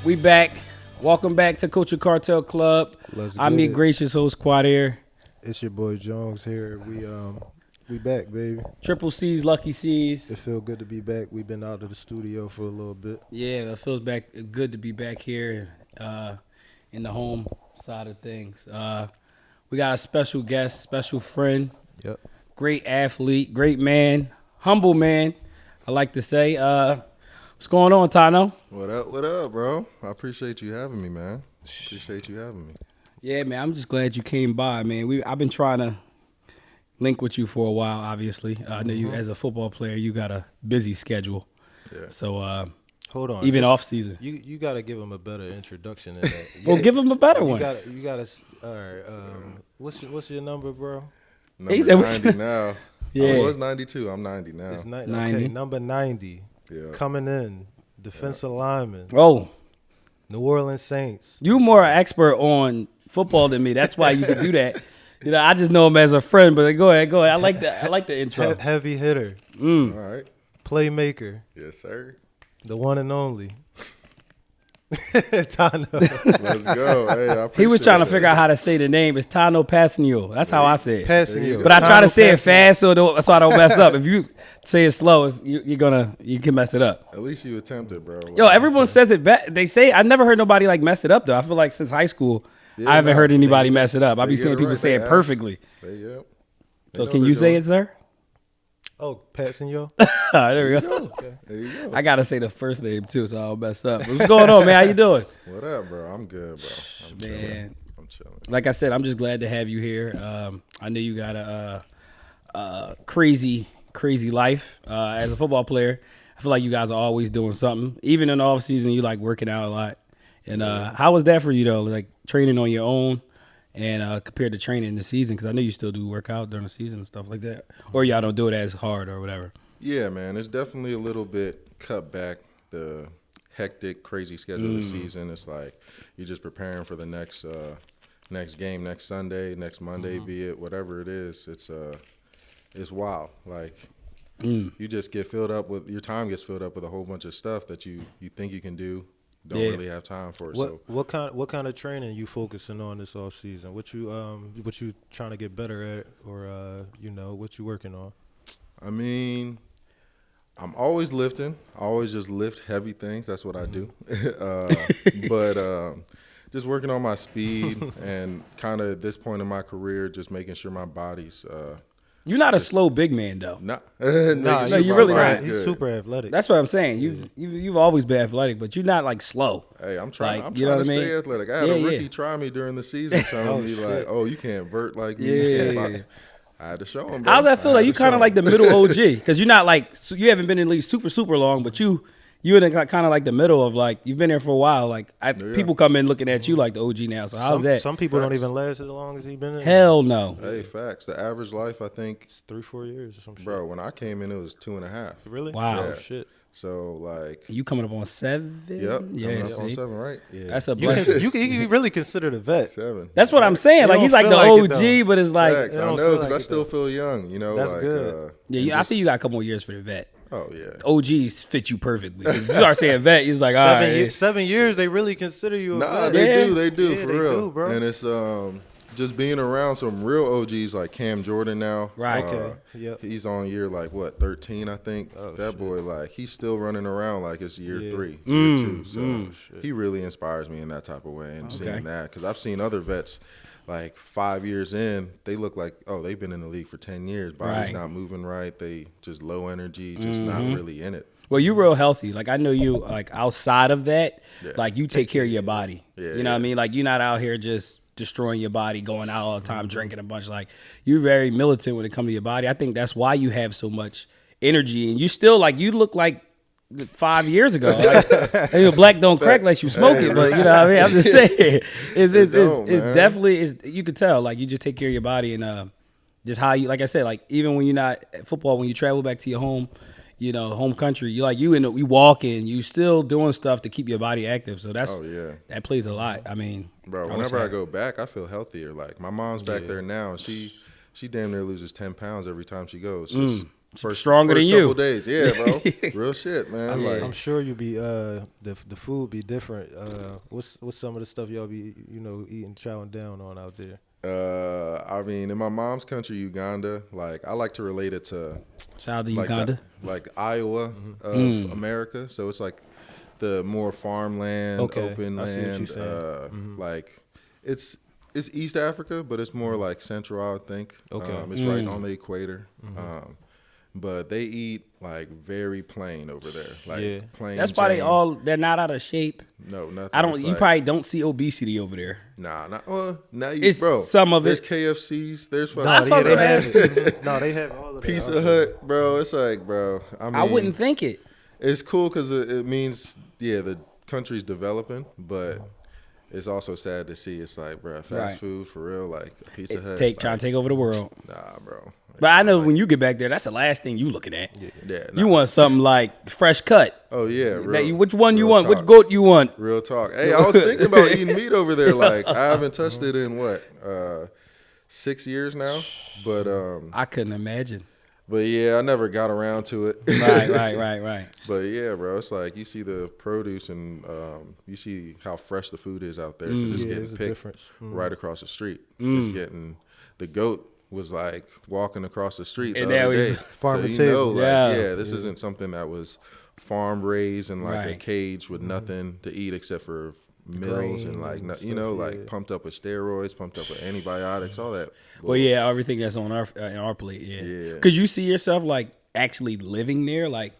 We back. Welcome back to Culture Cartel Club. I'm your gracious host, Quad here. It's your boy Jones here. We back, baby. Triple C's, Lucky C's. It feel good to be back. We've been out of the studio for a little bit. Yeah, it feels good to be back here in the home side of things. We got a special guest, special friend. Yep. Great athlete, great man, humble man, I like to say. What's going on, Tanoh? What up, bro? I appreciate you having me, man. Yeah, man, I'm just glad you came by, man. I've been trying to link with you for a while, obviously. I know you, as a football player, you got a busy schedule. Yeah. So, hold on. Even off season. You got to give him a better introduction than that. Well, give him a better one. You got to. All right. What's your number, bro? Number 90 now. Yeah. I was 92. I'm 90 now. It's 90. 90. Okay, number 90. Yeah. Coming in, defensive lineman, Oh, New Orleans Saints. you more an expert on football than me. That's why you can do that. You know, I just know him as a friend. But go ahead. I like the intro. Heavy hitter, All right. playmaker, Yes, sir. the one and only. Tanoh. Let's go. Hey, I He was appreciate trying to that. figure out how to say the name. It's Tanoh Kpassagnon. That's how I say it. Passing you. But I try to say it fast so I don't mess up. If you say it slow, you can mess it up. At least you attempted, bro. Yo, everyone says it back. They say I never heard nobody like mess it up though. I feel like since high school, I haven't heard anybody mess it up. I be get seeing it people right. say They it perfectly. Yep. So can you say it, sir? Oh, passing you. There we go. Okay. There you go. I gotta say the first name too, so I don't mess up. What's going on, man? How you doing? What up, bro? I'm good, bro. I'm chilling. Man, I'm chilling. like I said, I'm just glad to have you here. I know you got a crazy life as a football player. I feel like you guys are always doing something. Even in the off season, you like working out a lot. And how was that for you though? Like training on your own and compared to training in the season? Because I know you still do work out during the season and stuff like that. Or y'all don't do it as hard or whatever. Yeah, man. It's definitely a little bit cut back the hectic, crazy schedule of the season. It's like you're just preparing for the next game, next Sunday, next Monday, be it whatever it is. It's wild. Like you just get filled up with your time gets filled up with a whole bunch of stuff that you think you can do. Don't really have time for it. What kind of training you focusing on this off season? What you trying to get better at, or what you working on? I mean, I'm always lifting. I always just lift heavy things. That's what I do. But just working on my speed and kind of at this point in my career, just making sure my body's You're not a slow big man though. not. No, you're really not. He's super athletic. That's what I'm saying. You've always been athletic, but you're not like slow. Hey, I'm trying. Like, I'm you know trying to what I mean? stay athletic. I had a rookie yeah. try me during the season, telling me like, "Oh, you can't vert like me." Yeah. I had to show him. Bro. How's that feel? Like you kind of like the middle OG because you're not like you haven't been in the league super long, but you're in kind of like the middle of like you've been there for a while. Like people come in looking at you like the OG now. So how's that? Some people don't even last as long as he's been in. Hell no. Hey, facts. The average life, I think, It's 3-4 years or something. bro. When I came in, it was 2.5. Really? Wow. Oh, shit. So like, You coming up on 7? yep, Yeah. coming up See? on 7, right? Yeah, That's a You blessing. can really consider the vet. 7. That's what I'm saying. You Like don't he's like the feel like it, OG, but it's like Facts. It I don't know feel because like I it, still though. feel young. You know, That's like, good. I think you got a couple more years for the vet. Oh yeah. OGs fit you perfectly. If you start saying vet, he's like, all right. 7 years, they really consider you a Nah, vet. they do Yeah, for they real. do, bro. And it's just being around some real OGs like Cam Jordan now. Right. Okay. Yep. He's on year like what 13, I think. Oh, that shit. boy, like he's still running around like it's year Yeah. 3, year 2. So Shit. he really inspires me in that type of way. And Okay. seeing that, because I've seen other vets like 5 years in, they look like they've been in the league for 10 years. Body's Right. not moving right. They just low energy, just not really in it. Well, you real healthy. Like I know you like outside of that, Yeah. like you take care of your body. Yeah, You know what I yeah. mean? Like you're not out here just destroying your body, going out all the time, drinking a bunch. Like you're very militant when it comes to your body. I think that's why you have so much energy, and you still like you look like 5 years ago. Like, you know, black don't crack unless you smoke it, but you know what I mean. I'm just saying, it's man. definitely you could tell like you just take care of your body and just how you like I said like even when you're not at football, when you travel back to your home. You know, home country. You like you walking. You still doing stuff to keep your body active. So that's that plays a lot. I mean, Bro, whenever I go back, I feel healthier. Like my mom's back there now, and she damn near loses 10 pounds every time she goes. Stronger than you. Couple days, yeah, bro. Real shit, man. Yeah. Like, I'm sure you be the food be different. What's some of the stuff y'all be eating, chowing down on out there? I mean, in my mom's country, Uganda, like I like to relate it to Shout out to like Uganda. like Iowa of America. So it's like the more farmland, open I see what land. you're saying. Like it's East Africa, but it's more like Central, I would think. Okay. It's right on the equator. But they eat like very plain over there. Like plain. That's why Jane. they're not out of shape. No, nothing. I don't. It's You like, probably don't see obesity over there. Nah, not well. Now you, It's bro. some of there's it. KFCs. There's fucking That's what I was gonna ask. They have all of that. Pizza Hut, bro. It's like, bro. I mean, I wouldn't think it. It's cool because it means, the country's developing, but it's also sad to see. It's like, bro, fast food for real, like Pizza Hut. Trying to take over the world. Nah, bro. But I know when you get back there, that's the last thing you looking at. Yeah. You want something like fresh cut. Oh yeah. Which one you want? Talk. Which goat you want? Real talk. Hey, I was thinking about eating meat over there. Like I haven't touched it in 6 years now, but I couldn't imagine. But yeah, I never got around to it. Right. But yeah, bro, it's like you see the produce and you see how fresh the food is out there. It's getting picked right across the street. It's getting the goat was like walking across the street the other day. Farm to so you know, table. this isn't something that was farm raised in like a cage with nothing to eat except for meals and like like pumped up with steroids, pumped up with antibiotics, all that. Well, yeah, everything that's on our plate. Yeah. Could you see yourself like actually living there, like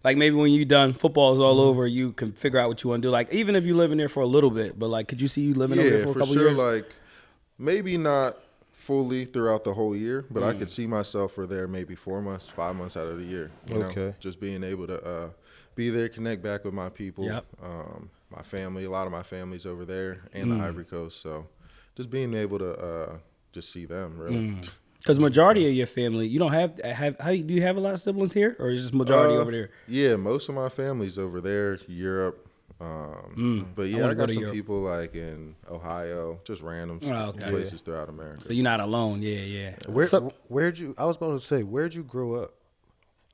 maybe when you done football is all over, you can figure out what you want to do. Like even if you live in there for a little bit, but like, could you see you living over there for a couple years? Like maybe not fully throughout the whole year, but I could see myself for there maybe 4 months, 5 months out of the year. You know? Just being able to be there, connect back with my people. Yep. My family, a lot of my family's over there and the Ivory Coast. So just being able to just see them, really. Because majority of your family, you don't have do you have a lot of siblings here, or is just majority over there? Yeah, most of my family's over there, Europe. But yeah, I got some people like in Ohio, just random places throughout America. So you're not alone. Yeah. Where'd you? I was about to say, where'd you grow up?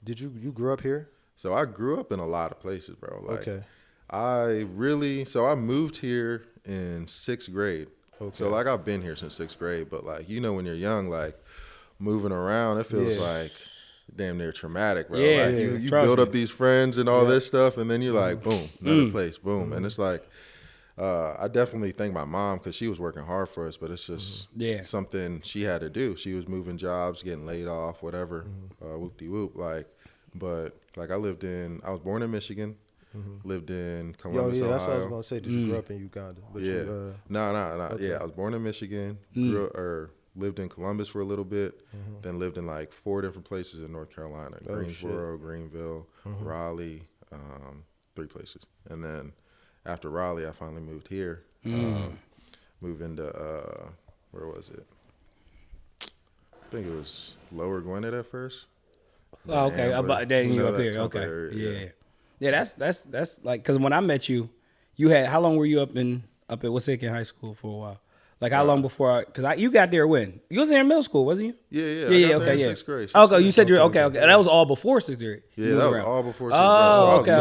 Did you grew up here? So I grew up in a lot of places, bro. Like, I moved here in 6th grade. So like I've been here since 6th grade, but like when you're young, like moving around, it feels like damn near traumatic, bro. Yeah, like you build up these friends and all this stuff, and then you're like, boom, another place, boom, and it's like. I definitely thank my mom because she was working hard for us, but it's just something she had to do. She was moving jobs, getting laid off, whatever, whoop-de-whoop. But I was born in Michigan, lived in Columbus, Ohio. That's what I was going to say. Did you grow up in Uganda? But No. Okay. Yeah, I was born in Michigan, lived in Columbus for a little bit, then lived in like 4 different places in North Carolina, Greensboro, Greenville, Raleigh, 3 places. And then after Raleigh, I finally moved here. Moved into, where was it? I think it was Lower Gwinnett at first. Oh, okay. Then you up here. Okay. Area, Yeah, that's like, because when I met you, how long were you up at Wasika High School for a while? Like how long before? Because you got there when? You was there in middle school, wasn't you? Yeah. Okay. 6th grade. Okay, you said you're okay. That was all before 6th grade. Yeah, that was all before 6th grade.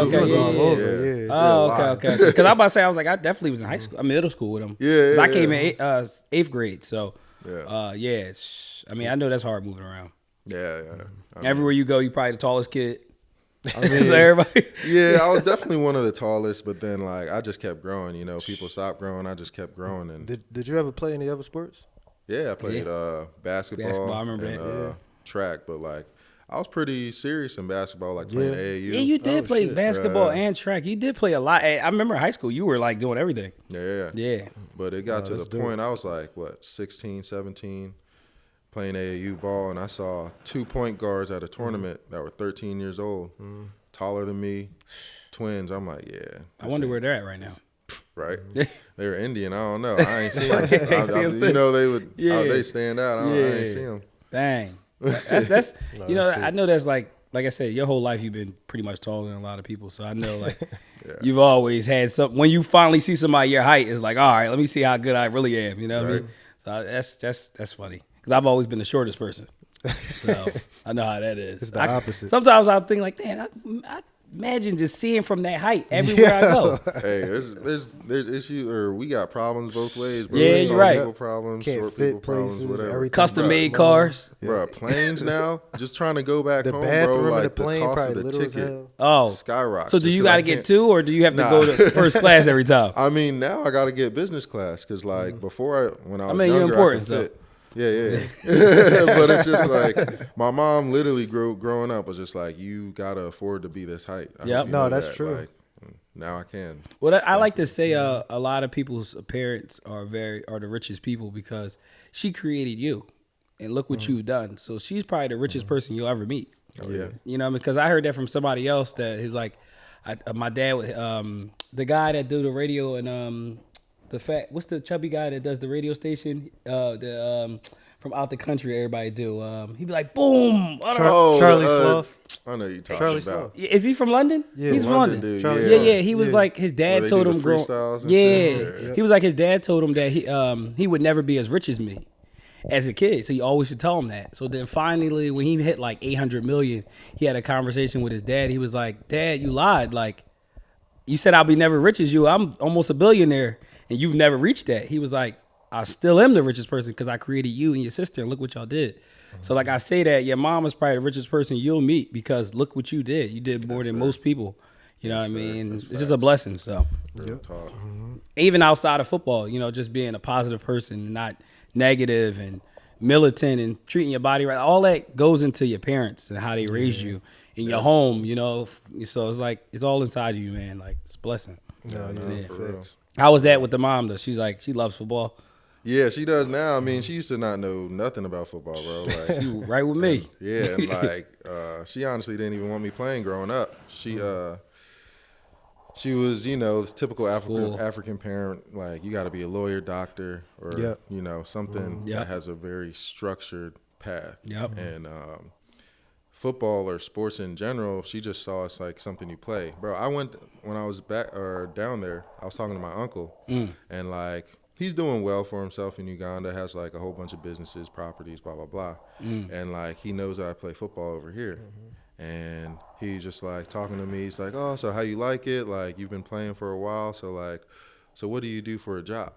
Oh, okay. Okay. Because I'm about to say, I was like, I definitely was in high school, middle school with him. Yeah. I came in 8th grade, so I mean, I know that's hard moving around. Yeah. Everywhere you go, you probably the tallest kid. I mean, so everybody. Yeah, I was definitely one of the tallest, but then like I just kept growing. People stopped growing, I just kept growing. And did you ever play any other sports? Yeah, I played basketball. I remember and track, but like I was pretty serious in basketball, like playing AAU. Yeah, you did play basketball and track. You did play a lot. I remember in high school, you were like doing everything. Yeah. But it got to the point I was like, 16, 17. Playing AAU ball, and I saw 2 point guards at a tournament that were 13 years old, taller than me, twins. I'm like, I wonder where they're at right now. Right? They were Indian. I don't know. I ain't seen them. They would. They stand out. I ain't seen them. Dang. That's I know that's like I said, your whole life you've been pretty much taller than a lot of people. So I know like you've always had something. When you finally see somebody your height, it's like, all right, let me see how good I really am. You know what I mean? So that's funny. Because I've always been the shortest person. So I know how that is. It's the opposite. Sometimes I think like, damn, I imagine just seeing from that height everywhere I go. Hey, there's issue or we got problems both ways, bro. Yeah, There's you're tall right. people problems, Can't short fit people problems, places, whatever. everything. Custom made Small. cars. Bro, planes now, just trying to go back The home, bathroom bro. in Like the plane the cost probably of the little as ticket hell. Oh, skyrockets. so do just you 'cause got I to get can't- two, or do you have to go to first class every time? I mean, now I got to get business class because, like, before when I was mean, you're younger, important, I could so. fit. Yeah. But it's just like my mom literally growing up was just like, you gotta afford to be this height. I hope Yep. you No, know that's that. true. Like, now I can. Well, I like to say a lot of people's parents are the richest people because she created you, and look what you've done. So she's probably the richest person you'll ever meet. Oh, yeah. You know, because I heard that from somebody else that he was like, my dad, the guy that do the radio and what's the chubby guy that does the radio station, from out the country everybody do. He'd be like, boom. Charlie Sloth. I know you're talking Charlie about. Sloth. Is he from London? Yeah, He's from London. Dude, Charlie Yeah, Sloth. yeah. He was Yeah. like his dad they told do him the growing. freestyles and Yeah, shit? Yeah. he was like his dad told him that he would never be as rich as me as a kid. So he always should tell him that. So then finally, when he hit like 800 million, he had a conversation with his dad. He was like, "Dad, you lied. Like you said I'll be never rich as you. I'm almost a billionaire, and you've never reached that." He was like, "I still am the richest person because I created you and your sister, and look what y'all did." So like I say that your mom is probably the richest person you'll meet because look what you did. You did more than most people. You know what I mean? It's just a blessing. So Real talk. even outside of football, you know, just being a positive person, not negative and militant and treating your body right, all that goes into your parents and how they raised you in your home, you know. So it's like it's all inside of you, man. Like it's a blessing. No, yeah, for real. facts. How was that with the mom though? She's like she loves football. Yeah, she does now. I mean, she used to not know nothing about football, bro. Like, She right with me. yeah, and like she honestly didn't even want me playing growing up. She was, you know, this typical School. African parent. Like, you got to be a lawyer, doctor, or Yep. you know something Yep. that has a very structured path. Yep. And football or sports in general, she just saw us like something you play, bro. When I was back or down there. I was talking to my uncle, and like. He's doing well for himself in Uganda, has like a whole bunch of businesses, properties, blah, blah, blah. And like he knows that I play football over here. And he's just like talking to me. He's like, oh, so how you like it? Like you've been playing for a while. So what do you do for a job?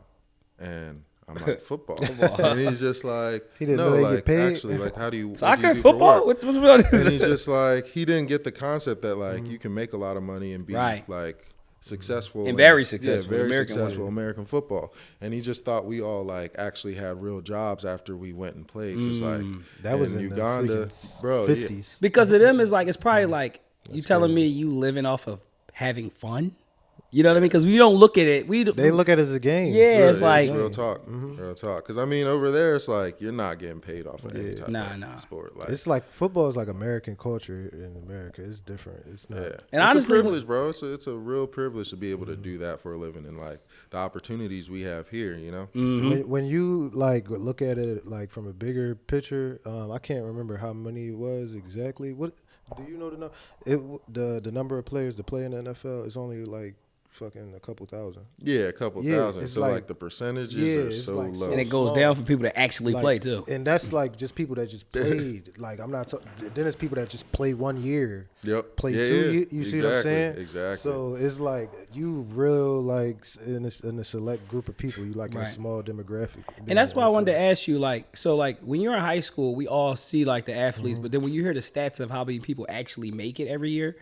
And I'm like, football. And he's just like, He didn't no, know they like get paid? actually, like what do you Soccer, do for football? work? What's real? And he's just like, he didn't get the concept that like you can make a lot of money and be Right. like successful And very successful, very American successful way. American football. And he just thought we all like actually had real jobs after we went and played. Cause like That was in Uganda, the freaking bro. Yeah. 50s. Because of them, it's like it's probably like you telling me you living off of having fun. You know what I mean? Because we don't look at it. They look at it as a game. Yeah, it's like real talk, real talk. Because I mean, over there, it's like you're not getting paid off of any type Nah. of sport. Like, It's like football is like American culture in America. It's different. It's not. yeah, And it's honestly, a privilege, bro. It's a real privilege to be able to do that for a living, and like the opportunities we have here. You know, When you like look at it like from a bigger picture, I can't remember how many it was exactly. What do you know? The number of players that play in the NFL is only like fucking a couple thousand. yeah, a couple Yeah, thousand. it's So like- like the percentages yeah, are it's so like low. and it goes small. down for people that actually Like, play too. And that's like just people that just played. Like I'm not. Then it's people that just play 1 year. Yep. Play Yeah, 2 yeah. years. You see what I'm Exactly, saying? exactly. So it's like you real like in a select group of people. You like in a Right. small demographic. And that's why I wanted to ask you, like, so like when you're in high school, we all see like the athletes, but then when you hear the stats of how many people actually make it every year,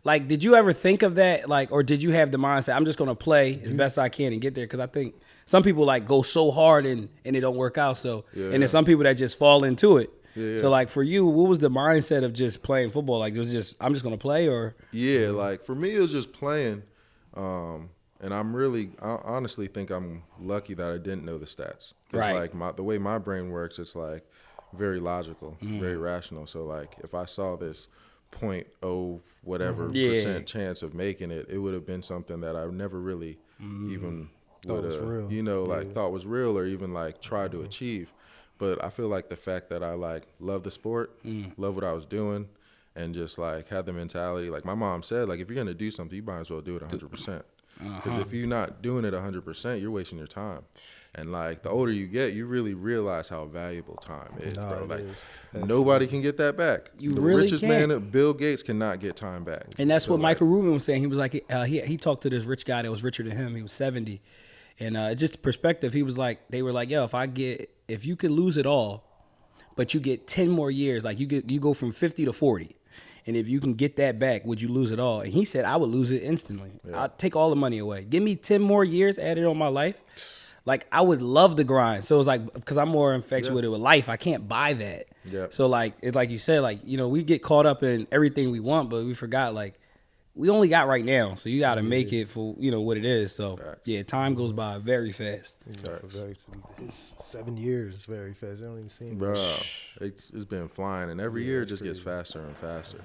like, did you ever think of that, like, or did you have the mindset, I'm just gonna play as best I can and get there? Because I think some people like go so hard and it don't work out. So, and then some people that just fall into it. So like for you, what was the mindset of just playing football? Like, it was just I'm just gonna play, or Yeah, like for me, it was just playing. And I honestly think I'm lucky that I didn't know the stats. 'Cause Right. like the way my brain works, it's like very logical, very rational. So like if I saw this 0.0 whatever percent chance of making it, it would have been something that I never really even Thought would was real. have, you know, like thought was real or even like tried to achieve. But I feel like the fact that I like love the sport, love what I was doing, and just like had the mentality, like my mom said, like if you're gonna do something, you might as well do it 100%. Because if you're not doing it 100%, you're wasting your time. And like the older you get, you really realize how valuable time is, bro. Like nobody can get that back. The really richest can't. man, Bill Gates, cannot get time back. And that's what Michael Rubin was saying. He was like, he talked to this rich guy that was richer than him. He was 70, and just perspective. He was like, they were like, yo, if you could lose it all, but you get 10 more years, like you go from 50 to 40. And if you can get that back, would you lose it all? And he said, I would lose it instantly. Yeah. I'd take all the money away. Give me 10 more years added on my life. Like, I would love the grind. So it's like, because I'm more infatuated with life, I can't buy that. Yeah. So, like, it's like you said, like, you know, we get caught up in everything we want, but we forgot, like, we only got right now. So you got to make it for, you know, what it is. So, yeah, time goes by very fast. It's 7 years very fast. I don't even see Bro, it's been flying. And every year it just gets faster and faster.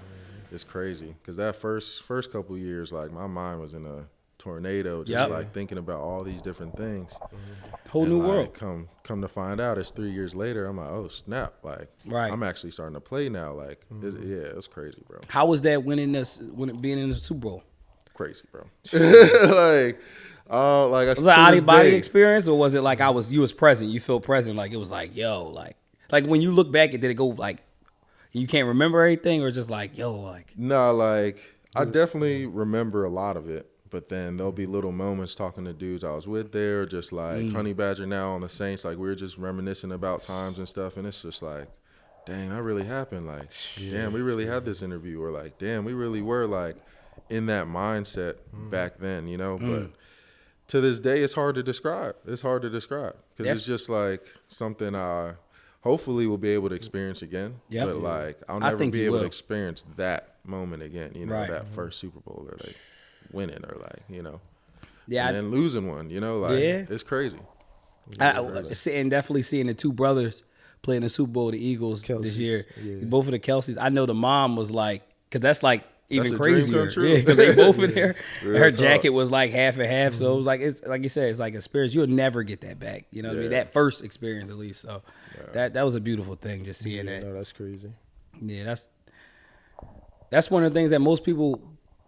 It's crazy. Because that first couple of years, like, my mind was in a tornado, just like thinking about all these different things. Whole new world. Come to find out, it's 3 years later. I'm like, oh snap! Like, I'm actually starting to play now. Like, it was crazy, bro. How was that being in the Super Bowl? Crazy, bro. like was it an out of body experience, or was it like you was present? You feel present, like it was like, yo, like when you look back, did it go like you can't remember everything, or just like, yo, like? No, like I definitely remember a lot of it. But then there'll be little moments talking to dudes I was with there, just like Honey Badger now on the Saints. Like, we were just reminiscing about times and stuff. And it's just like, dang, that really happened. Like, damn, we really had this interview. Or like, damn, we really were like in that mindset back then, you know? But to this day, it's hard to describe. Because it's just like something I hopefully will be able to experience again. Yep. But like, I'll never be able to experience that moment again, you know, that first Super Bowl or like winning or like, you know, and then losing one, you know, like it's crazy. And definitely seeing the two brothers playing the Super Bowl, the Eagles this year, both of the Kelseys. I know the mom was like, because that's like even crazier, because they both in there. Her jacket was like half and half, so it was like, it's like you said, it's like a experience. You'll never get that back, you know what I mean? That first experience at least. So that was a beautiful thing, just seeing that. No, that's crazy. Yeah, that's one of the things that most people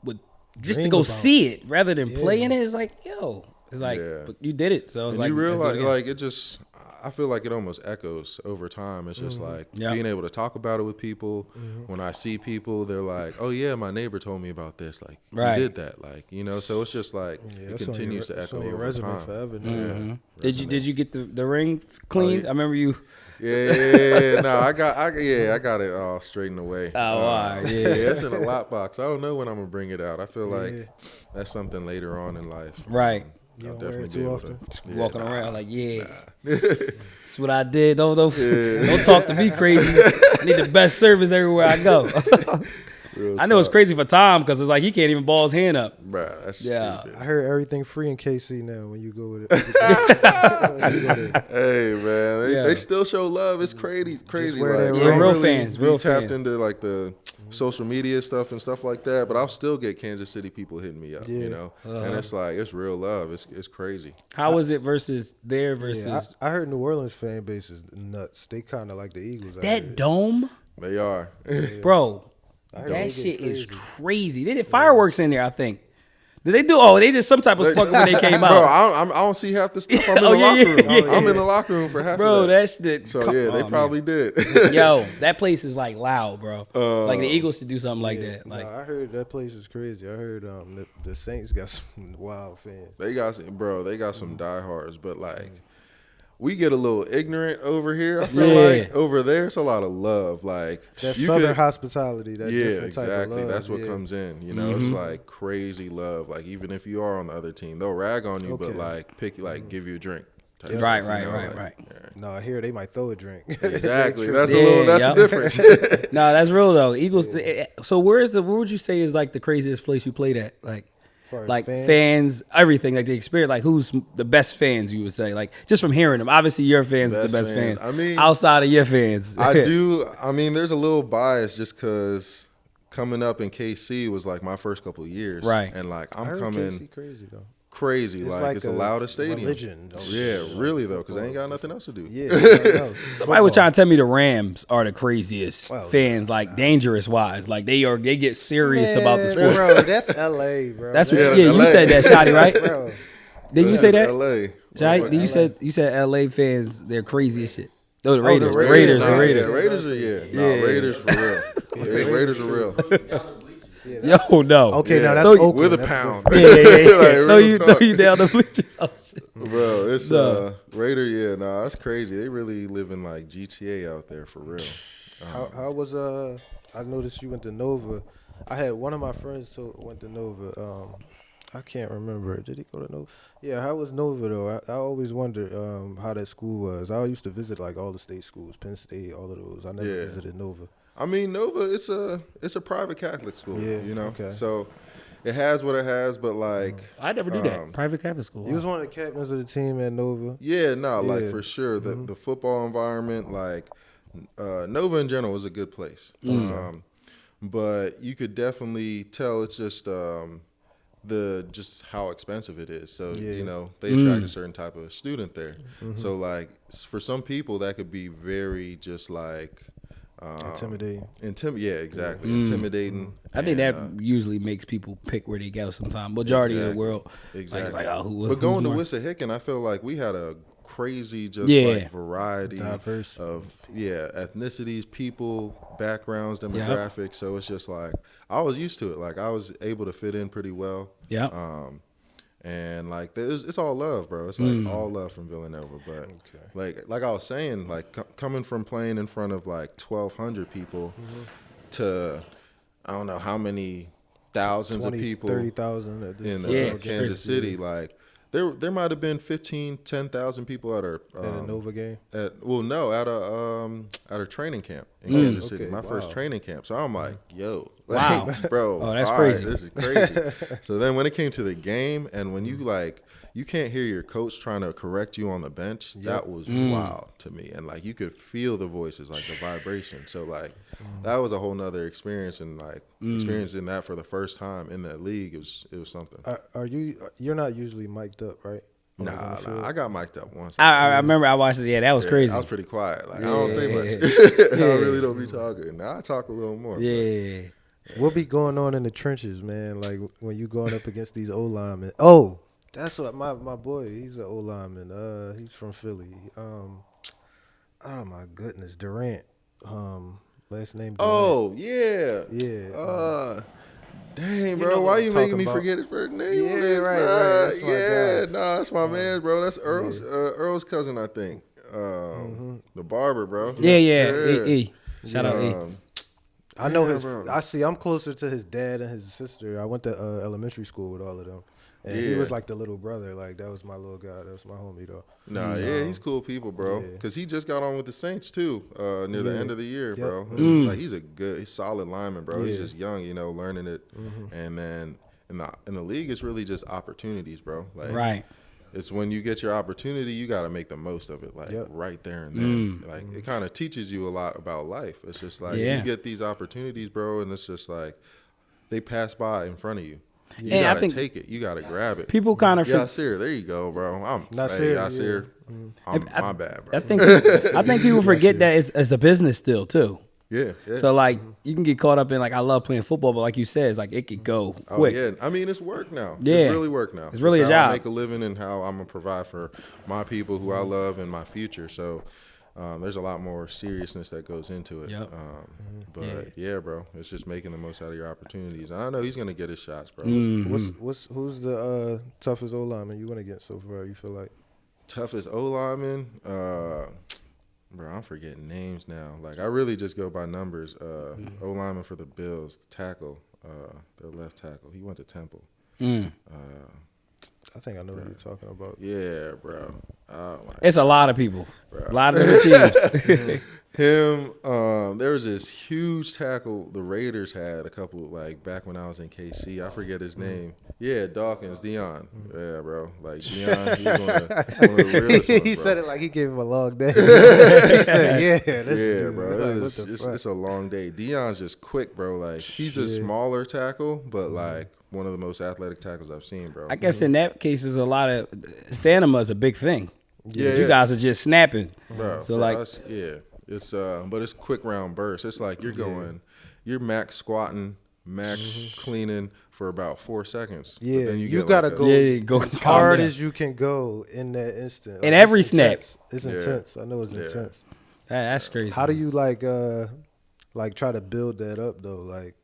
would. Just to go see it rather than play in it is like, yo, it's like, but you did it. So it's like, you realize, like, it just, I feel like it almost echoes over time. It's just like being able to talk about it with people. When I see people, they're like, oh yeah, my neighbor told me about this. Like, you did that. Like, you know, so it's just like, it continues to echo over time. Forever, Did you get the ring cleaned? I remember you. Yeah. No, I got it all straightened away. Oh, all right. Yeah, it's in a lockbox. I don't know when I'm gonna bring it out. I feel like that's something later on in life. Right. You don't wear it too often. Walking around like, that's what I did. Don't talk to me crazy. I need the best service everywhere I go. I know it's crazy for Tom because it's like he can't even ball his hand up. Bruh, that's stupid. I heard everything free in KC now when you go with it. Hey man, they still show love. It's crazy. Like, real fans. Tapped into like the social media stuff and stuff like that, but I'll still get Kansas City people hitting me up, you know, and it's like it's real love. It's crazy. How is it versus there versus? I heard New Orleans fan base is nuts. They kind of like the Eagles. That dome. They are, bro. That shit is crazy. They did fireworks in there, I think. Did they do? Oh, they did some type of spark when they came out. Bro, I don't see half the stuff. I'm in the locker room. I'm in the locker room for half of that. Bro, that shit. So, they probably did. Yo, that place is, like, loud, bro. Like, the Eagles should do something like that. Like, I heard that place is crazy. I heard the Saints got some wild fans. They got some diehards, but, like, we get a little ignorant over here. I feel like over there, it's a lot of love. Like that southern hospitality. That exactly. Type of love. That's what comes in. You know, it's like crazy love. Like even if you are on the other team, they'll rag on you, but like give you a drink. Right. No, I hear they might throw a drink. Exactly. That's the difference. No, that's real though. Eagles. So where would you say is like the craziest place you played at? Like fans, everything, like the experience, like who's the best fans you would say, like just from hearing them. Obviously your fans are the best fans. I mean, outside of your fans. I mean, there's a little bias just because coming up in KC was like my first couple of years. Right. And like KC crazy though. crazy. Like it's the loudest stadium. Religion. Yeah, really though, because they ain't got nothing else to do. Yeah. Somebody was trying to tell me the Rams are the craziest fans, like dangerous wise. Like they get serious about the sport. Bro, that's LA, bro. That's what you said that, Shotty, right? Bro. Didn't you say that? LA. Shotty, you said LA fans, they're crazy as shit. Oh, the Raiders. The Raiders. Yeah, Raiders are Raiders for real. Raiders are real. Yo, no. Okay, now that's Oakland. With a That's pound. Yeah. Throw you down the bleachers. Oh, shit. Bro, it's Raider. Yeah, nah, that's crazy. They really living like GTA out there for real. How was I noticed you went to Nova. I had one of my friends who went to Nova. I can't remember. Did he go to Nova? Yeah, how was Nova though? I always wondered how that school was. I used to visit like all the state schools, Penn State, all of those. I never visited Nova. I mean, Nova, it's a private Catholic school. Yeah, you know. okay. So it has what it has, but like I never knew that. Private Catholic school. He was one of the captains of the team at Nova. Yeah, no, like for sure. The football environment, like Nova in general is a good place. But you could definitely tell it's just just how expensive it is. So you know, they attract a certain type of student there. So like for some people that could be very just like Intimidating. Yeah, exactly. Intimidating. I think that usually makes people pick where they go sometimes. Majority of the world. Exactly. Like, it's like, oh, but going to Wissahickon, I feel like we had a crazy like variety diverse of ethnicities, people, backgrounds, demographics. So it's just like I was used to it. Like I was able to fit in pretty well. Yeah. And like it's all love, bro. It's like all love from Villanova. But like I was saying, like coming from playing in front of like 1,200 people to I don't know how many thousands of people, 30,000 in Kansas City, like. There might have been 10,000 people at our at a Nova game. At a training camp in Kansas City. My first training camp. So I'm like, yo, wow, bro, oh, that's crazy. Right, this is crazy. So then when it came to the game, and when you can't hear your coach trying to correct you on the bench, that was wild to me. And like you could feel the voices, like the vibration. So like that was a whole nother experience, and like experiencing that for the first time in that league, it was something. You're not usually mic'd up, right? Nah, I got mic'd up once. I remember I watched it. Yeah, that was crazy. I was pretty quiet. Like I don't say much. I really don't be talking. Now I talk a little more. Yeah. What be going on in the trenches, man? Like when you going up against these O linemen. Oh, that's what my boy. He's an O lineman. He's from Philly. Oh my goodness, Durant. Last name. Durant. Oh yeah. Yeah. Dang, bro, why you making me forget his first name? Yeah, right. That's my man, bro. That's Earl's cousin, I think. The barber, bro. Yeah. E. Shout out E. I know I'm closer to his dad and his sister. I went to elementary school with all of them. And he was like the little brother. Like, that was my little guy. That was my homie, though. Nah, he's cool people, bro. Because he just got on with the Saints, too, near the end of the year, bro. Like, he's solid lineman, bro. He's just young, learning it. And then in the league, it's really just opportunities, bro. Like, right. It's when you get your opportunity, you got to make the most of it, like right there and then. Like it kind of teaches you a lot about life. It's just like you get these opportunities, bro, and it's just like they pass by in front of you. You gotta take it. You gotta grab it. People kind of Yasir, there you go, bro. Yasir. My bad, bro. I think people forget that it's a business still too. Yeah. So like you can get caught up in like I love playing football, but like you said, it's like it could go quick. Oh, yeah. I mean, it's work now. Yeah. It's really work now. It's really a how job. I make a living and how I'm gonna provide for my people who I love and my future. So there's a lot more seriousness that goes into it. Yep. But yeah, bro, it's just making the most out of your opportunities. And I know he's gonna get his shots, bro. Who's the toughest O lineman you went against so far? You feel like toughest O lineman? Bro, I'm forgetting names now. Like I really just go by numbers. O lineman for the Bills, the tackle, their left tackle. He went to Temple. I think I know what you're talking about. Yeah, bro. It's a lot of people. Bro. A lot of different teams. Him, there was this huge tackle the Raiders had a couple, like, back when I was in KC. I forget his name. Yeah, Dawkins, Dion. Yeah, bro. Like, Dion, he's one of the realest ones, He bro. said it like he gave him a long day. He said, yeah, bro. It's a long day. Dion's just quick, bro. Like, he's a smaller tackle, but, like, one of the most athletic tackles I've seen, bro. I guess in that case, there's a lot of stamina is a big thing. Yeah, You guys are just snapping. bro. So for like, us, it's but it's quick round bursts. It's like you're max squatting, max cleaning for about 4 seconds. But Yeah, then you get gotta like go go as calm hard down. as you can go in that instant. In Like, every it's snap. intense. It's intense. I know it's intense. That's crazy. How do you like try to build that up though? Like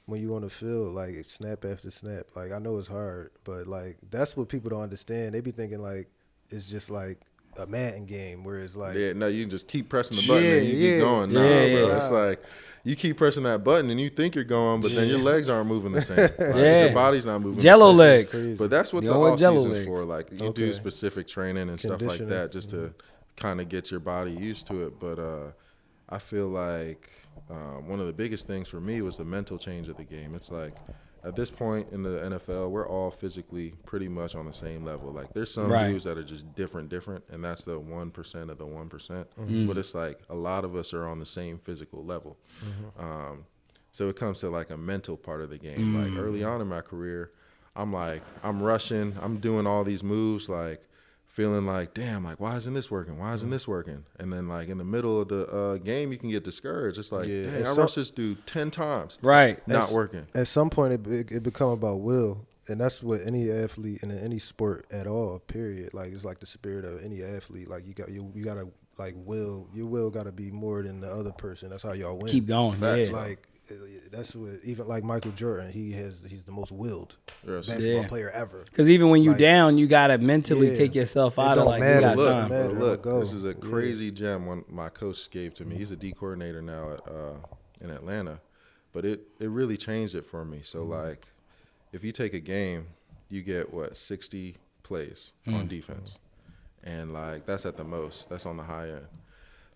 when you on the field, like snap after snap. Like I know it's hard, but like that's what people don't understand. They be thinking like it's just like a Madden game where it's like no, you just keep pressing the button and you keep going. Nah, Yeah, bro. yeah. It's like you keep pressing that button and you think you're going, but then your legs aren't moving the same. Like, Yeah. your body's not moving. Jello the same. legs. crazy. But that's what The the old off Jell-O season's legs. for. Like you do specific training and stuff like Conditioning. that just to kind of get your body used to it. But I feel like one of the biggest things for me was the mental change of the game. It's like at this point in the NFL, we're all physically pretty much on the same level. Like there's some dudes that are just different, and that's the 1% of the 1%. But it's like a lot of us are on the same physical level. So it comes to like a mental part of the game. Like early on in my career, I'm rushing, I'm doing all these moves, like feeling like, damn, like why isn't this working? Why isn't this working? And then like in the middle of the game, you can get discouraged. It's like, dang, I rushed this dude 10 times, Right. not working. At some point, it become about will, and that's what any athlete in any sport at all. Period. Like it's like the spirit of any athlete. Like you gotta like will. Your will gotta be more than the other person. That's how y'all win. Keep going. Yeah. Like that's what even like Michael Jordan. He's the most willed Yes. basketball player ever. Because even when you Like, down, you gotta mentally yeah, take yourself it out of don't like matter. you got Look, time. matter. but look, Go. this is a crazy gem. One my coach gave to me. He's a D coordinator now in Atlanta, but it really changed it for me. So like, if you take a game, you get 60 plays on defense, and like that's at the most. That's on the high end.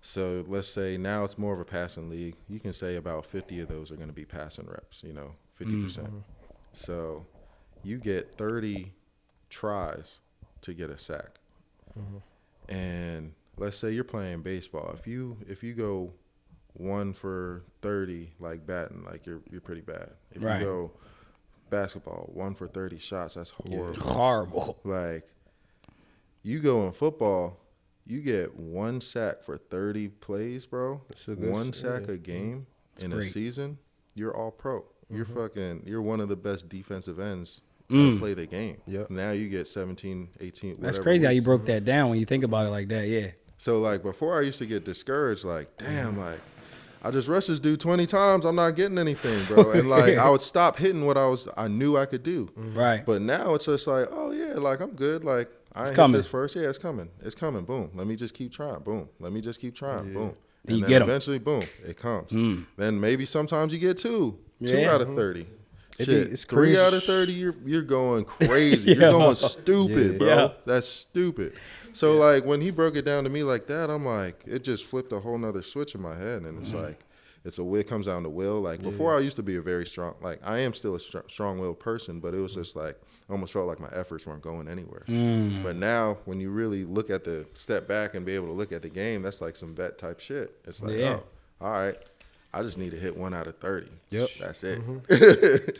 So let's say now it's more of a passing league. You can say about 50 of those are going to be passing reps. 50%. So you get 30 tries to get a sack. And let's say you're playing baseball. If you go 1 for 30 like batting, like you're pretty bad. If you go basketball 1 for 30 shots, that's horrible. Horrible. Like you go in football, you get 1 sack for 30 plays, bro. One sack a game in a season, you're all pro. You're one of the best defensive ends to play the game. Yep. Now you get 17, 18, That's whatever crazy how you weeks. broke that down when you think about it like that. Yeah. So like before I used to get discouraged, like, damn, like I just rushed this dude 20 times, I'm not getting anything, bro. And like I would stop hitting what I knew I could do. Right. But now it's just like, oh yeah, like I'm good. Like I ain't hit this first. Yeah, it's coming. It's coming. Boom. Let me just keep trying. Boom. Let me just keep trying. Boom. Then you then get 'em. eventually, boom, it comes. Then maybe sometimes you get 2 Yeah. out of 30. It's 3 crazy. out of 30, you're going crazy. You're going stupid, bro. Yeah. That's stupid. So like when he broke it down to me like that, I'm like, it just flipped a whole nother switch in my head, and it's like, it comes down to will. Like before, I used to be a very strong, like I am still a strong-willed person, but it was just like I almost felt like my efforts weren't going anywhere. But now, when you really look at the step back and be able to look at the game, that's like some vet type shit. It's like, oh, all right, I just need to hit 1 out of 30. Yep. That's it.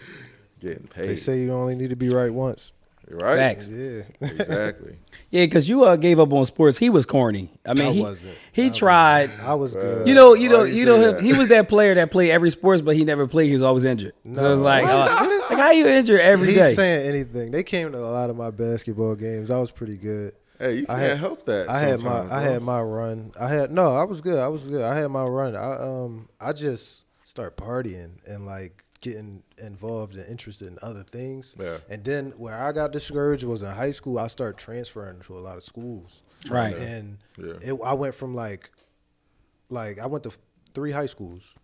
Getting paid. They say you only need to be right once. Right? Facts. Yeah. Exactly. Yeah, because you gave up on sports. He was corny. I mean, he tried. I was good. You know Why you say him. that? He was that player that played every sports, but he never played. He was always injured. So it's like how you injured every He's day? saying anything. They came to a lot of my basketball games. I was pretty good. Hey, you can't help that. I had sometimes, my run. I was good. I had my run. I just start partying and like getting involved and interested in other things. Yeah. And then where I got discouraged was in high school. I started transferring to a lot of schools. Right. And Yeah. I went from like I went to 3 high schools,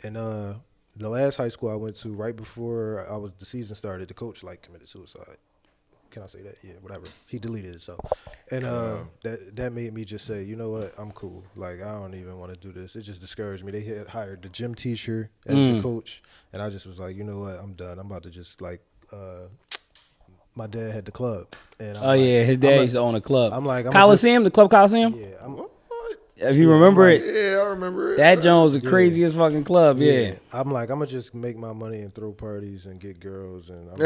and the last high school I went to right before the season started, the coach like committed suicide. Can I say that? Yeah, whatever. He deleted it, so. And that made me just say, you know what, I'm cool. Like, I don't even want to do this. It just discouraged me. They had hired the gym teacher as the coach, and I just was like, you know what, I'm done. I'm about to just like, my dad had the club. And Yeah, his dad used to own a club. I'm like, Coliseum, the club Coliseum. Yeah, What? If you remember it, Yeah, I remember it. That Jones the craziest fucking club. Yeah. I'm like, I'm gonna just make my money and throw parties and get girls and I'm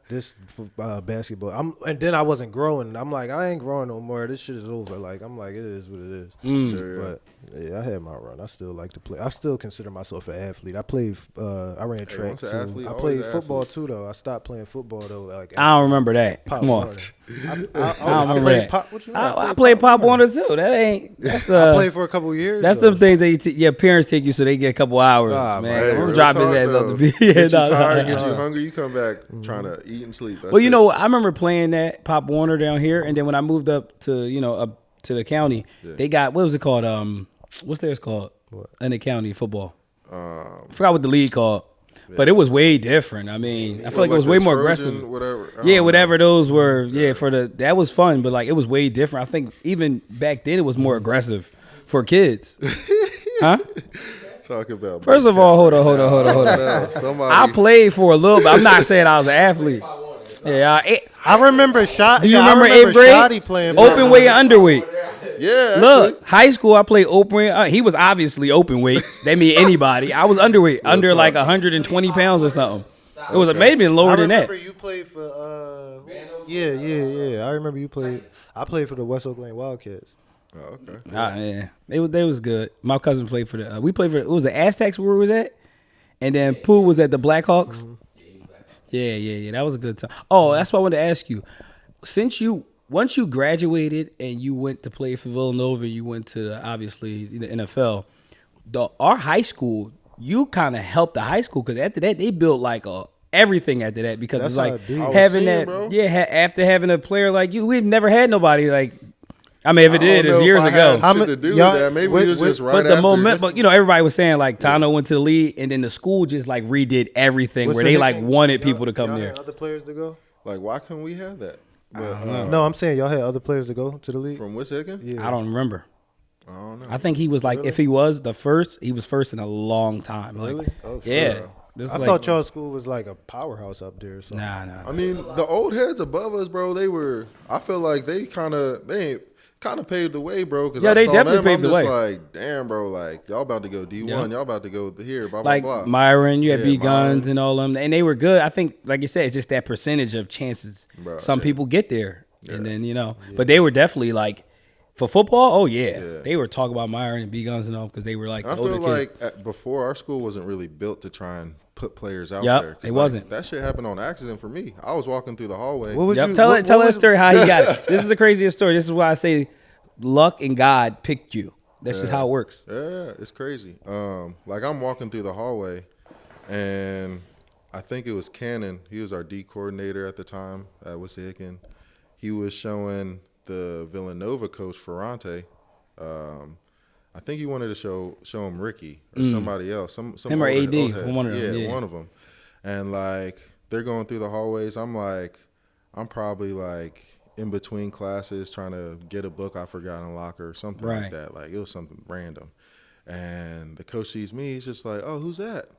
this basketball. And then I wasn't growing. I'm like, I ain't growing no more. This shit is over. Like, I'm like, it is what it is. But yeah, I had my run. I still like to play. I still consider myself an athlete. I played. I ran track too. I played football too though. I stopped playing football though. Like I don't remember that. Come on. I don't remember that. What you I played Pop Warner too. That ain't. That's I played for a couple years. That's though. them things that your parents take you so they get a couple hours. Man, I'm dropping his ass off the beach. Get you tired, get you hungry. You come back trying to eat and sleep. That's well, you know, I remember playing that Pop Warner down here, and then when I moved up to up to the county, they got what was it called? What's theirs called? What? In the county football. I forgot what the league called. But it was way different. I mean, I feel like it was way more aggressive. Whatever those were. Yeah, that was fun, but like it was way different. I think even back then it was more aggressive for kids. Huh? Talk about. First of all, hold on. I played for a little bit. I'm not saying I was an athlete. Yeah, I remember shot. Do you remember 8th grade? Shoddy playing open weight and underweight. Yeah. Look, high school I played open weight. He was obviously open weight. That mean anybody. I was underweight, under like 120 pounds or something. It was maybe lower than that. I remember you played for. Yeah. I remember you played. I played for the West Oak Lane Wildcats. Oh, okay. Yeah, they was good. My cousin played for the. We played for. It was the Aztecs where we was at, and then Pooh was at the Blackhawks. Yeah. That was a good time. Oh, that's what I wanted to ask you. Once you graduated and you went to play for Villanova, you went to obviously the NFL. Our high school, you kind of helped the high school because after that they built like everything after that because it's like having that. Bro. Yeah, after having a player like you, we've never had nobody like. I mean, if it did, it's years ago. Maybe it was just right. But the moment, but everybody was saying like Tanoh went to the league, and then the school just like redid everything where they like wanted people to come there. Had other players to go. Like, why couldn't we have that? But, no, I'm saying y'all had other players to go to the league from Wissahickon. Yeah. I don't remember. I don't know. I think he was like, if he was the first, he was first in a long time. Really? Like, oh, yeah. Sure. I thought y'all school was like a powerhouse up there. So. Nah. I mean, the old heads above us, bro. I feel like they kind of paved the way, bro. Yeah, they definitely paved the way. Like, damn, bro. Like, y'all about to go D1. Yeah. Y'all about to go here. Blah like blah blah. Myron, you had B Guns and all them, and they were good. I think, like you said, it's just that percentage of chances some people get there, and then But they were definitely like. For football, oh yeah. They were talking about Myron and B Guns and all because they were like the older kids. I feel like before our school wasn't really built to try and put players out there. It wasn't. That shit happened on accident for me. I was walking through the hallway. Tell that story how he got it. This is the craziest story. This is why I say luck and God picked you. That's just how it works. Yeah, it's crazy. Like I'm walking through the hallway, and I think it was Cannon. He was our D coordinator at the time at Wissahickon. He was showing the Villanova coach Ferrante. I think he wanted to show him Ricky or somebody else. Him or AD, one of them. Yeah, one of them. And like they're going through the hallways. I'm probably like in between classes trying to get a book I forgot in a locker or something like that. Like it was something random. And the coach sees me. He's just like, "Oh, who's that?"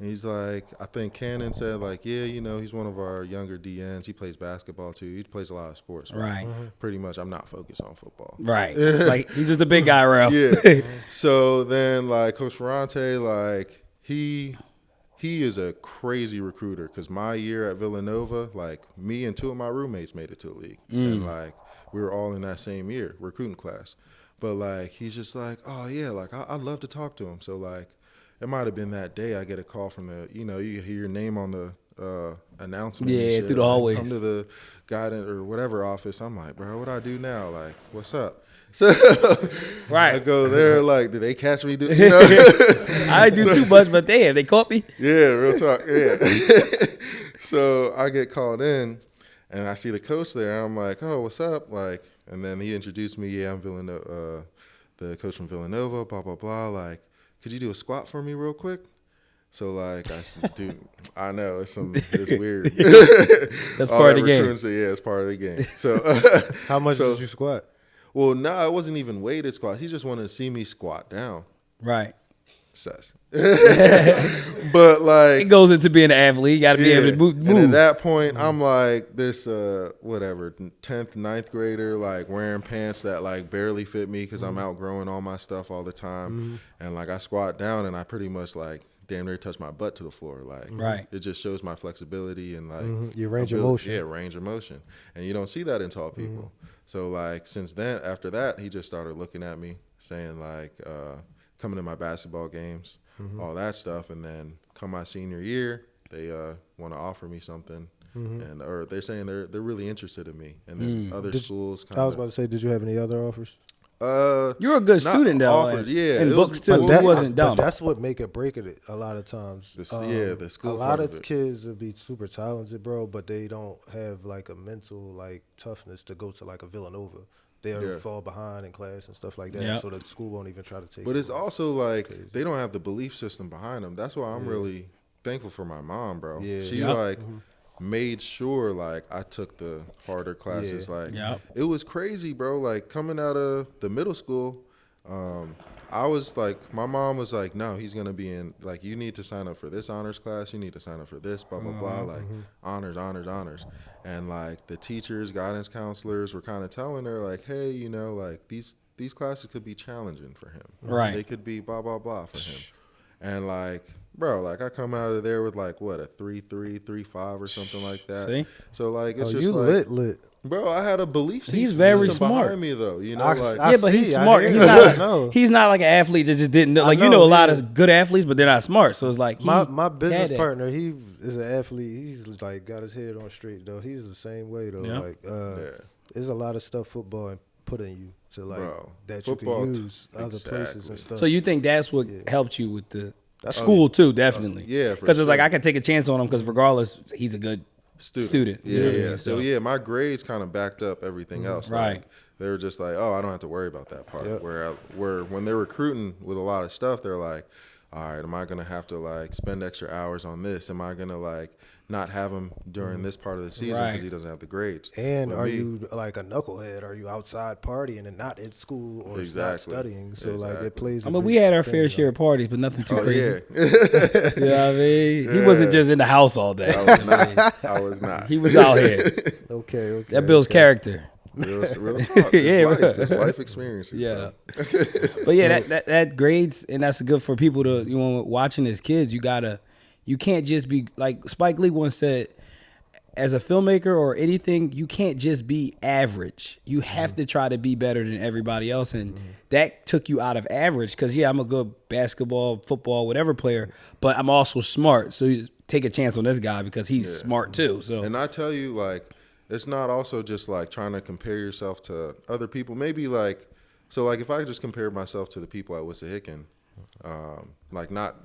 And he's like, I think Cannon said, like, yeah, he's one of our younger DNs. He plays basketball, too. He plays a lot of sports. Right. Pretty much, I'm not focused on football. Right. Like, he's just a big guy around. Yeah. So then, like, Coach Ferrante, like, he is a crazy recruiter because my year at Villanova, like, me and two of my roommates made it to the league. And, like, we were all in that same year, recruiting class. But, like, he's just like, oh, yeah, like, I'd love to talk to him. So, like, it might have been that day I get a call from you hear your name on the announcement. Yeah, through the hallways. Come to the guidance or whatever office. I'm like, bro, what do I do now? Like, what's up? So I go there, like, did they catch me? I didn't do too much, but they caught me. Yeah, real talk. Yeah. So I get called in, and I see the coach there. I'm like, oh, what's up? Like, and then he introduced me. Yeah, I'm Villanova, the coach from Villanova. Blah blah blah. Like, could you do a squat for me real quick? So like I said, dude, I know it's weird. That's part of the game. Yeah, it's part of the game. So how much did you squat? Well, no, it wasn't even weighted squat. He just wanted to see me squat down. Right. Sus. But like It goes into being an athlete. You got to be able to move. And at that point, I'm like this, whatever, 10th, 9th grader, like wearing pants that like barely fit me because I'm outgrowing all my stuff all the time. And like I squat down and I pretty much like damn near touch my butt to the floor. Like it just shows my flexibility and like your range of motion. Yeah, range of motion. And you don't see that in tall people. So like since then, after that, he just started looking at me saying like, coming to my basketball games, all that stuff, and then come my senior year, they want to offer me something, and or they're saying they're really interested in me, and then other schools. I was about to say, did you have any other offers? You're a good student though, offered, yeah, in books too. That It wasn't dumb. But that's what make it break it a lot of times. The school. A lot part of kids will be super talented, bro, but they don't have like a mental like toughness to go to like a Villanova. They'll fall behind in class and stuff like that, so the school won't even try to take. But it's also like they don't have the belief system behind them. That's why I'm really thankful for my mom, bro. Yeah. She like made sure like I took the harder classes. Like it was crazy, bro. Like coming out of the middle school, I was like, my mom was like, no, he's gonna be in, like, you need to sign up for this honors class, you need to sign up for this, blah blah blah, like honors, and like the teachers, guidance counselors were kind of telling her like, hey, you know, like these classes could be challenging for him, right? They could be blah blah blah for him, and like, bro, like I come out of there with like what, a 3.3, 3.5 or something like that. See? So like it's just you like lit. Bro, I had a belief system He's very smart behind me though, you know. But he's smart. He's not like an athlete that just didn't know. Like you know, a lot of good athletes, but they're not smart. So it's like my business partner, he is an athlete. He's like got his head on straight though. He's the same way though. Like there's a lot of stuff football put in you to like that you can use other places and stuff. So you think that's what helped you with the school too? Definitely. Yeah, because it's like I could take a chance on him because regardless, he's a good student. Yeah. So my grades kind of backed up everything else. Right. Like, they were just like, oh, I don't have to worry about that part. Where when they're recruiting with a lot of stuff, they're like, all right, am I gonna have to like spend extra hours on this? Am I gonna like not have him during this part of the season because he doesn't have the grades? And are you like a knucklehead? Are you outside partying and not in school or not studying? So like it plays. I mean, we had our fair share of parties, but nothing too crazy. Yeah. You know what I mean? He wasn't just in the house all day. I was not. He was out here. Okay. That builds character. Real talk. It's life experiences. Yeah. But yeah, that grades, and that's good for people to, you know, watching as kids. You can't just be like Spike Lee once said, as a filmmaker or anything, you can't just be average. You have to try to be better than everybody else, and that took you out of average. Because I'm a good basketball, football, whatever player, but I'm also smart. So you take a chance on this guy because he's smart too. So, and I tell you, like, it's not also just like trying to compare yourself to other people. Maybe like, so like if I just compared myself to the people at Wissahickon, like not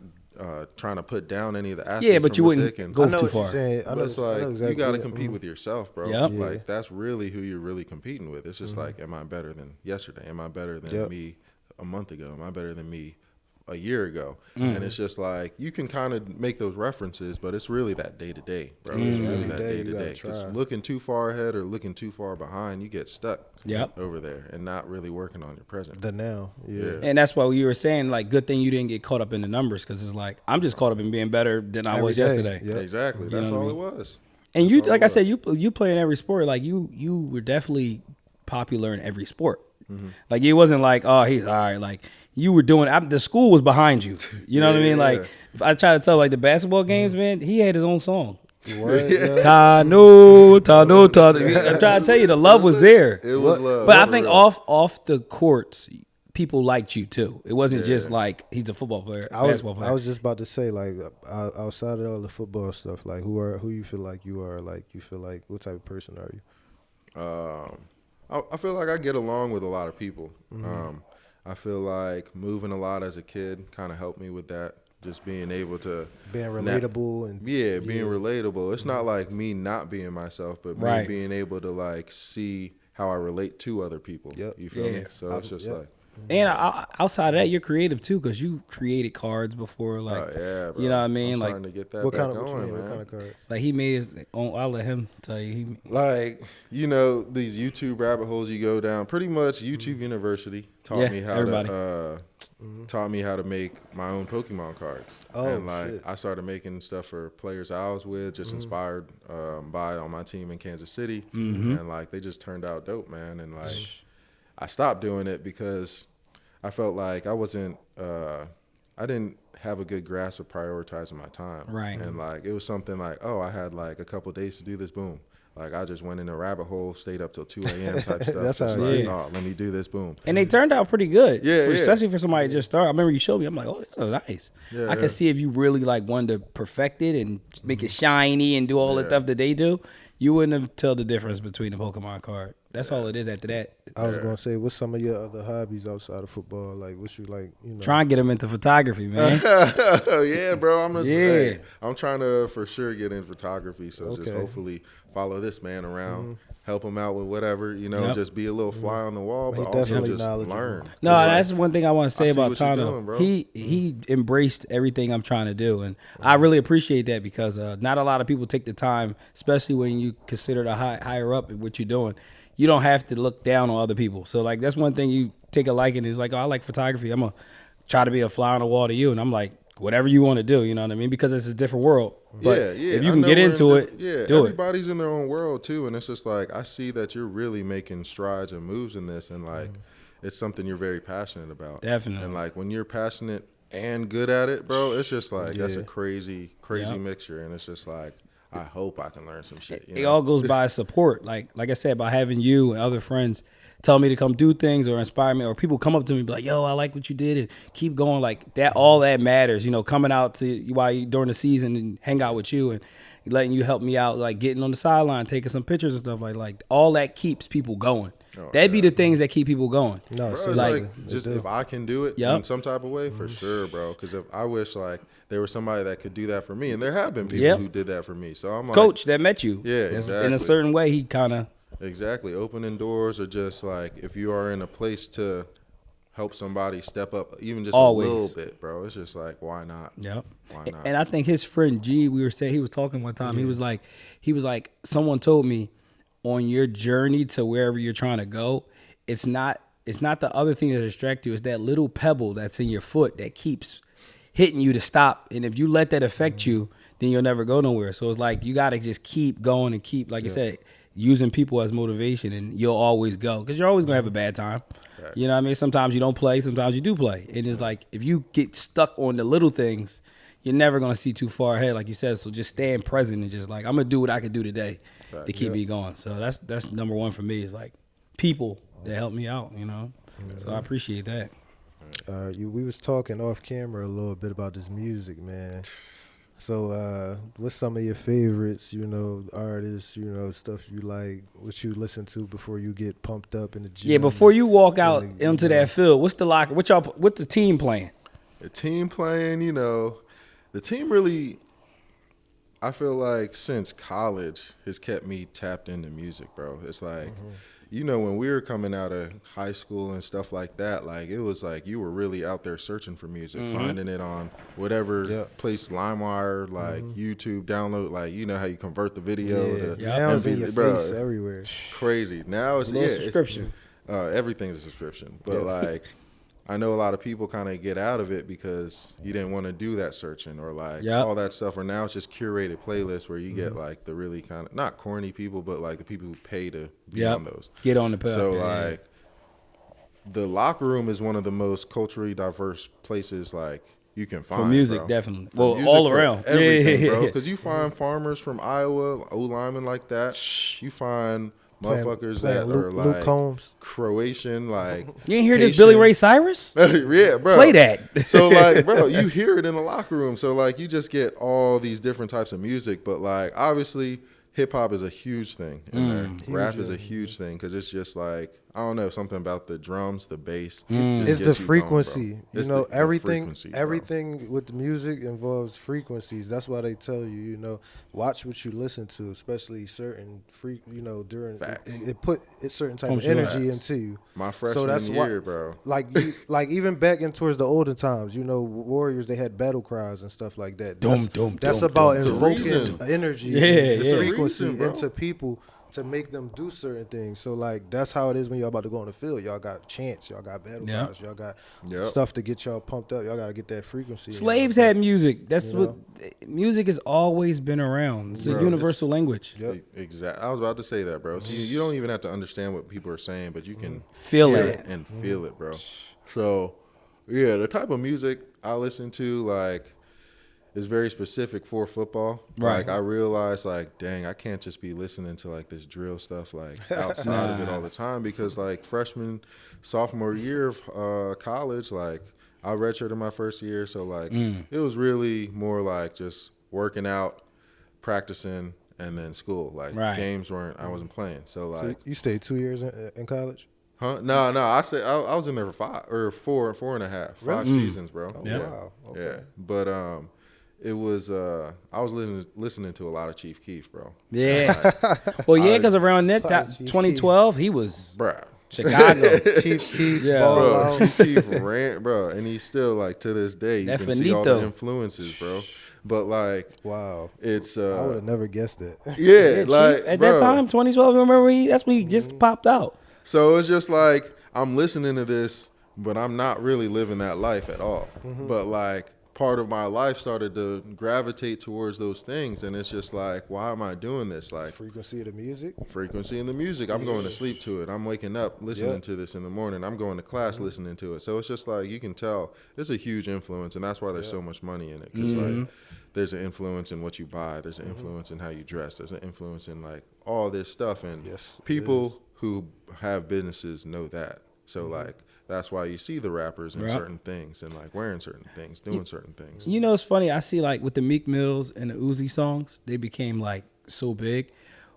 trying to put down any of the athletes. Yeah, but you wouldn't go too far. But it's like you got to compete with yourself, bro. Yep. Like that's really who you're really competing with. It's just like, am I better than yesterday? Am I better than me a month ago? Am I better than me a year ago? And it's just like you can kind of make those references, but it's really that day to day, bro. It's really that day to day. Because looking too far ahead or looking too far behind, you get stuck over there and not really working on your present. The now, And that's why you were saying like, good thing you didn't get caught up in the numbers, because it's like I'm just caught up in being better than I was yesterday. Yep. Exactly, that's all it was. And you, like I said, you play in every sport. Like you were definitely popular in every sport. Like it wasn't like, oh, he's all right. Like you were doing. The school was behind you. You know what I mean? Like if I try to tell like the basketball games, man, he had his own song. Tanoh. I'm trying to tell you, the love was there. It was love. But I think off the courts, people liked you too. It wasn't just like he's a football player, basketball player. I was just about to say, like, outside of all the football stuff, like who you feel like you are, like you feel like what type of person are you? I feel like I get along with a lot of people. I feel like moving a lot as a kid kind of helped me with that. Just being able to being relatable being relatable. It's not like me not being myself, but me being able to like see how I relate to other people. You feel me? So it's just like. And outside of that, you're creative too, because you created cards before, like bro. You know what I mean. I'm like starting to get that what back kind of going, man. What kind of cards? Like he made his own. I'll let him tell you. Like, you know, these YouTube rabbit holes you go down. Pretty much YouTube University taught me how to taught me how to make my own Pokemon cards. Oh, and like shit. I started making stuff for players I was with, just inspired by on my team in Kansas City, and like they just turned out dope, man. And like I stopped doing it because I felt like I wasn't, I didn't have a good grasp of prioritizing my time. Right. And like it was something like, oh, I had like a couple days to do this, boom. Like I just went in a rabbit hole, stayed up till 2 a.m. type stuff. That's Just how like, it is. oh, let me do this, boom. And they turned out pretty good. Yeah, yeah. Especially for somebody that just started. I remember you showed me. I'm like, oh, this is nice. Yeah, I could see if you really like wanted to perfect it and make it shiny and do all the Yeah. stuff that they do, you wouldn't have tell the difference between the Pokemon card. That's all it is after that. I was gonna say, what's some of your other hobbies outside of football? Like, what you like? You know, Try and get them into photography, man. Yeah, bro. Yeah. I'm trying to for sure get in photography. So just Okay. hopefully follow this man around, help him out with whatever, Yep. just be a little fly on the wall, He but also definitely just knowledgeable. learn. No, 'Cause, like, that's one thing I want to say I see about what you're Tanoh. doing, bro. He embraced everything I'm trying to do, and I really appreciate that because not a lot of people take the time, especially when you consider the higher up in what you're doing. You don't have to look down on other people. So like that's one thing you take a liking is like, oh, I like photography. I'm gonna try to be a fly on the wall to you, and I'm like, whatever you want to do, you know what I mean? Because it's a different world. But yeah. if I you can know get we're into in it, yeah, do it. everybody's in their own world too, and it's just like I see that you're really making strides and moves in this, and like it's something you're very passionate about. Definitely. And like when you're passionate and good at it, bro, it's just like that's Yeah. a crazy Yep. mixture, and it's just like I hope I can learn some shit. It all goes by support. Like I said, by having you and other friends tell me to come do things or inspire me, or people come up to me and be like, yo, I like what you did and keep going. Like that, all that matters, coming out to you while you during the season and hang out with you and letting you help me out, like getting on the sideline, taking some pictures and stuff like all that keeps people going. That'd be the things that keep people going. no, Bro, it's seriously. like just if I can do it Yep. in some type of way, for sure, bro. Because if I wish like there was somebody that could do that for me, and there have been people Yep. who did that for me. So I'm like, Coach that met you. Yeah, That's- In exactly. a certain way, he kind of. exactly, opening doors, or just like if you are in a place to help somebody step up, even just Always. a little bit, bro. It's just like why not? Yep. Why not? And I think his friend G, we were saying, he was talking one time. He was like, someone told me, on your journey to wherever you're trying to go, it's not the other thing that distracts you. It's that little pebble that's in your foot that keeps hitting you to stop. And if you let that affect you, then you'll never go nowhere. So it's like you got to just keep going and keep, like I said, using people as motivation, and you'll always go because you're always gonna have a bad time. You know what I mean? Sometimes you don't play, sometimes you do play. And it's like if you get stuck on the little things, you're never gonna see too far ahead, like you said. So just staying present and just like, I'm gonna do what I can do today to keep me going. So that's number one for me, is like people that help me out, So I appreciate that. We was talking off camera a little bit about this music, man. So, what's some of your favorites? Artists. Stuff you like. What you listen to before you get pumped up in the gym? Yeah, before you walk out And, into that field, what's the locker? What the team playing? The team playing, the team really, I feel like since college has kept me tapped into music, bro. It's like, when we were coming out of high school and stuff like that, like it was like you were really out there searching for music, finding it on whatever place, LimeWire, like YouTube, download, like how you convert the video to now it's in your bro, face everywhere. crazy. Now it's Little subscription. Everything's a subscription, but like I know a lot of people kind of get out of it because you didn't want to do that searching or like all that stuff. Or now it's just curated playlists where you get like the really kind of not corny people, but like the people who pay to be on those. Get on the pill. So like the locker room is one of the most culturally diverse places like you can find for music, bro. definitely. For music, all for around. everything, bro. Because you find farmers from Iowa, O-linemen like that. You find motherfuckers that are like Luke Combs. Croatian, like You ain't hear this Billy Haitian. Ray Cyrus? Yeah, bro. Play that. So like, bro, you hear it in the locker room. So like, you just get all these different types of music. But like, obviously, hip hop is a huge thing in there. Rap is a huge thing because it's just like, I don't know, something about the drums, the bass. just It's the gets you going, bro. frequency. It's the Everything. frequency, bro. Everything with the music involves frequencies. That's why they tell you, watch what you listen to, especially certain during it put a certain type of energy into you. My freshman year, bro. Like even back in towards the older times, Warriors, they had battle cries and stuff like that. That's about It's a invoking reason. energy, Yeah, and yeah. frequency Reason, bro. into people to make them do certain things. So like that's how it is when y'all about to go on the field. Y'all got chants, y'all got battle Yeah. cries, y'all got Yep. stuff to get y'all pumped up. Y'all got to get that frequency. in Slaves y'all. had music. That's You what know? music has always been around. It's Bro, a universal language. Yep. Exactly. I was about to say that, bro. So you don't even have to understand what people are saying, but you can Feel hear it. and feel it, bro. So, yeah, the type of music I listen to, like, is very specific for football. Right. Like, I realized, like, dang, I can't just be listening to, like, this drill stuff, like, outside of it all the time because, like, freshman, sophomore year of college, like, I redshirted my first year. So, like, it was really more like just working out, practicing, and then school. Like, Right. games I wasn't playing. So, So like, you stayed 2 years in college? huh? No, I was in there for four and a half, 5 seasons, bro. Oh, Yeah. wow. Okay. Yeah. But it was I was listening to a lot of Chief Keef, bro. Yeah. Well, yeah, because around that time, Chief 2012, he was Bruh. Chicago. Chief Keef, Yeah. Ball Bro, Out. Chief Keef ran, bro, and he's still like to this day. You That can see all the finito. influences, bro. But like, Wow. it's I would have never guessed it. yeah, Yeah, like Chief, at bro. that time, 2012, remember that's when he just popped out. So it's just like I'm listening to this, but I'm not really living that life at all. But like part of my life started to gravitate towards those things, and it's just like, why am I doing this? Like Frequency of the music. frequency in the music, I'm going to sleep to it. I'm waking up listening Yeah. to this in the morning. I'm going to class listening to it. So it's just like you can tell it's a huge influence, and that's why there's so much money in it. Because like there's an influence in what you buy. There's an influence in how you dress. There's an influence in like all this stuff, and Yes, it people who have businesses know that. So like that's why you see the rappers in Right. certain things and like wearing certain things, doing certain things. You know, it's funny. I see like with the Meek Mills and the Uzi songs, they became like so big.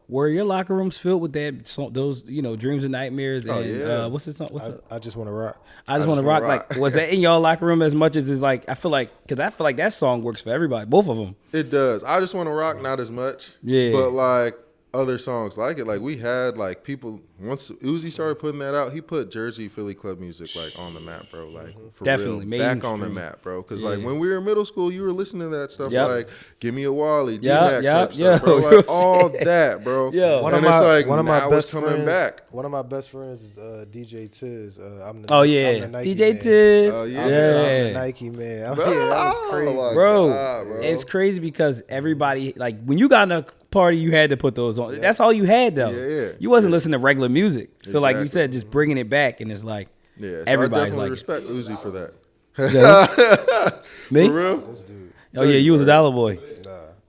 Were your locker rooms filled with those dreams and nightmares and yeah. what's the song? What's it? I just want to rock. I just want to rock. Like, was that in y'all locker room as much as is like? I feel like that song works for everybody, both of them. It does. I just want to rock, not as much. Yeah. But like other songs like it, like we had like people once Uzi started putting that out, he put Jersey Philly club music like on the map, bro. Like for Definitely, real, back on the mainstream. map, bro. Because Yeah. like when we were in middle school, you were listening to that stuff Yep. like "Give Me a Wally," Yep, D-Mac yep, type stuff, bro. yo. Like all that, bro. Yo. One and of it's my like one of my now best it's coming friends, back. One of my best friends is DJ Tiz. I'm the Oh I'm yeah, the Nike DJ man. Tiz. Oh, yeah. I'm yeah. the Nike man. Yeah, that Oh, was crazy. my Bro, God, bro. it's crazy because everybody like when you got in a party, you had to put those on. That's all you had though. Yeah, yeah. You wasn't Yeah. listening to regular music. So like you Exactly. said, just bringing it back, and it's like Yeah, so everybody's I like definitely respect Uzi for that. me. For real? This dude. Oh yeah, you was a dollar boy.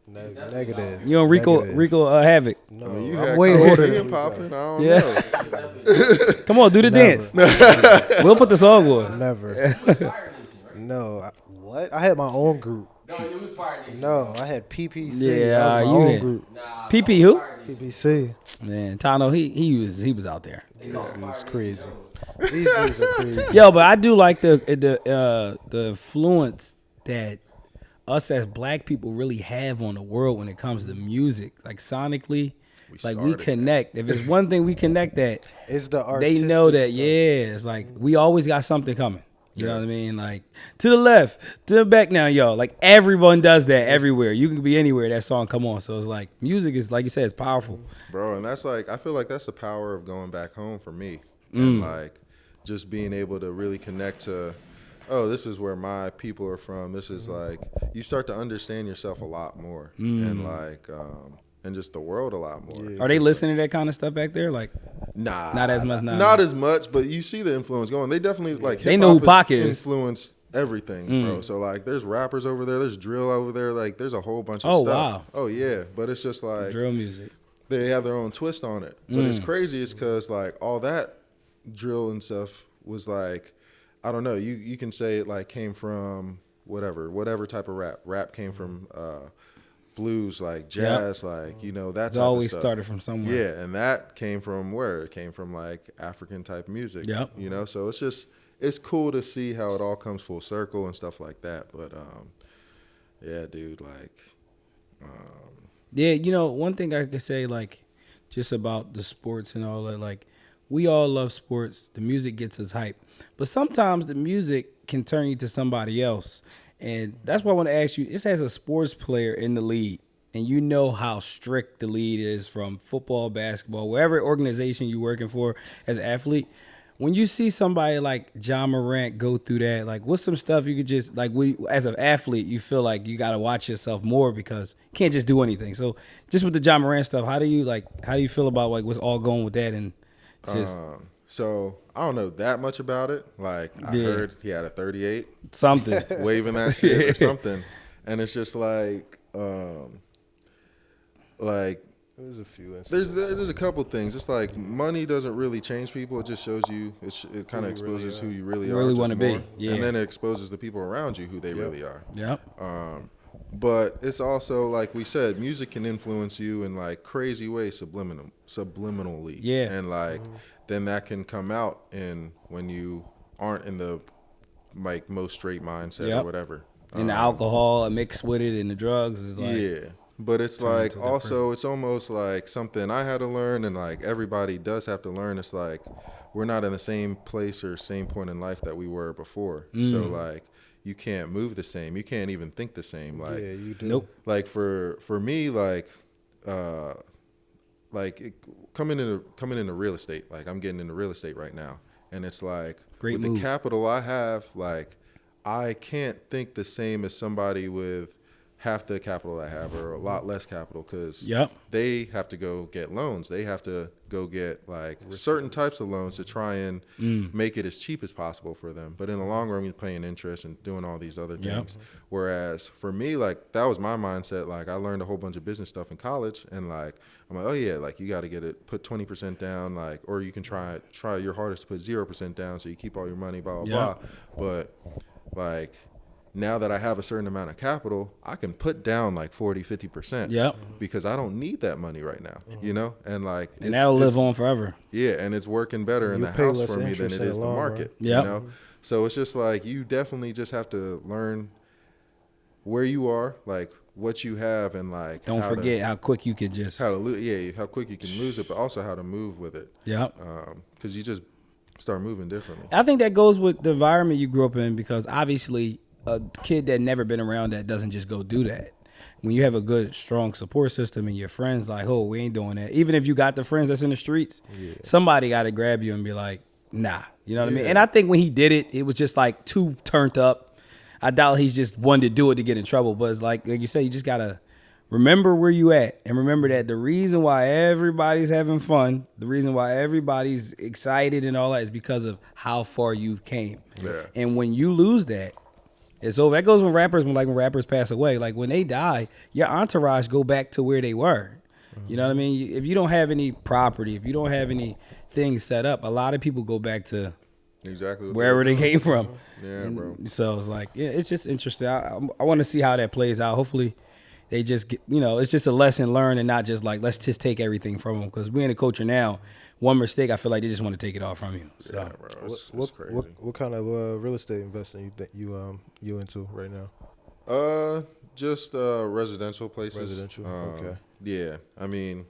Nah, negative. You on Rico Negative. Havoc. No, I mean, you I'm had way Cartel older and than you. popping. I don't Yeah. know. Come on, do the dance. We'll put the song on. Never. No. What? I had my own group. No, I had PPC. Yeah, that was my you own had- group. PP who? PPC. Man, Tanoh, he was out there. These dudes crazy. These dudes are crazy. Yo, but I do like the influence that us as black people really have on the world when it comes to music. Like sonically, like we started connect. If it's one thing we connect at, It's the they artistic know that, stuff. yeah, it's like we always got something coming. You know what I mean? Like to the left, to the back now, yo. Like everyone does that everywhere. You can be anywhere, that song come on. So it's like music is, like you said, it's powerful. Bro, and that's like I feel like that's the power of going back home for me. And like just being able to really connect to, oh, this is where my people are from. This is like you start to understand yourself a lot more and like and just the world a lot more. Are they listening to that kind of stuff back there? Like Nah. Not as much now. Not as much, but you see the influence going. They definitely like They know who hip-hop Pac is. influenced everything, bro. So like there's rappers over there, there's drill over there, like there's a whole bunch of Oh, stuff. wow. Oh yeah, but it's just like drill music. they have their own twist on it. But it's crazy is because like all that drill and stuff was like, I don't know. You can say it like came from whatever type of rap. Rap came from blues, like jazz, like that. It's type always of stuff. started from somewhere. Yeah, and that came from where? It came from like African type music. Yep. So it's cool to see how it all comes full circle and stuff like that. But yeah, dude, like. Yeah, one thing I could say, like, just about the sports and all that, like, we all love sports. The music gets us hype. But sometimes the music can turn you to somebody else. And that's why I want to ask you, just as a sports player in the league, and you know how strict the lead is from football, basketball, wherever organization you're working for as an athlete. When you see somebody like John Morant go through that, like what's some stuff you could just like as an athlete, you feel like you got to watch yourself more because you can't just do anything. So just with the John Morant stuff, how do you feel about like what's all going with that and just So I don't know that much about it. Like I heard he had a 38 something waving that shit or something, and it's just like There's a few instances. there's a couple things. It's like money doesn't really change people. It just shows you. It kind of exposes who you really are. really want wanna to be. Yeah. And then it exposes the people around you who they really are. Yep. But it's also like we said, music can influence you in like crazy ways, subliminally. Yeah. And like then that can come out in when you aren't in the like most straight mindset or whatever. And the alcohol mixed with it and the drugs is like Yeah. But it's like also it's almost like something I had to learn and like everybody does have to learn. It's like we're not in the same place or same point in life that we were before. So like you can't move the same. You can't even think the same. Like Yeah, you do. Nope. like for me coming into real estate. Like I'm getting into real estate right now. And it's like Great with move. the capital I have, like I can't think the same as somebody with half the capital I have or a lot less capital because they have to go get loans. They have to go get like certain types of loans to try and make it as cheap as possible for them. But in the long run, you're paying interest and doing all these other things. Whereas for me, like that was my mindset. Like I learned a whole bunch of business stuff in college and like, I'm like, oh yeah, like you got to get it, put 20% down, like, or you can try your hardest to put 0% down so you keep all your money, blah, blah, blah. But like, now that I have a certain amount of capital, I can put down like 40, 50% because I don't need that money right now, you know? And like, and that'll live on forever. Yeah. And it's working better in the house for me than it is the market, you know? So it's just like, you definitely just have to learn where you are, like what you have and like, don't forget how quick you can just, how quick you can lose it, but also how to move with it. Cause you just start moving differently. I think that goes with the environment you grew up in because obviously a kid that never been around that doesn't just go do that. When you have a good, strong support system and your friends like, oh, we ain't doing that. Even if you got the friends that's in the streets, somebody got to grab you and be like, nah. You know what I mean? And I think when he did it, it was just like too turned up. I doubt he's just wanted to do it to get in trouble. But it's like you say, you just got to remember where you at and remember that the reason why everybody's having fun, the reason why everybody's excited and all that is because of how far you've came. And when you lose that, it's over. That goes when rappers pass away. Like when they die, your entourage go back to where they were. You know what I mean? If you don't have any property, if you don't have any things set up, a lot of people go back to exactly wherever they came from. Bro. So it's like, it's just interesting. I want to see how that plays out. Hopefully they just get, it's just a lesson learned and not just like, let's just take everything from them. Because we're in a culture now, one mistake, I feel like they just want to take it all from you. So. Yeah, bro. It's crazy. What kind of real estate investing you think you into right now? Just residential places. Residential, okay. Yeah, I mean,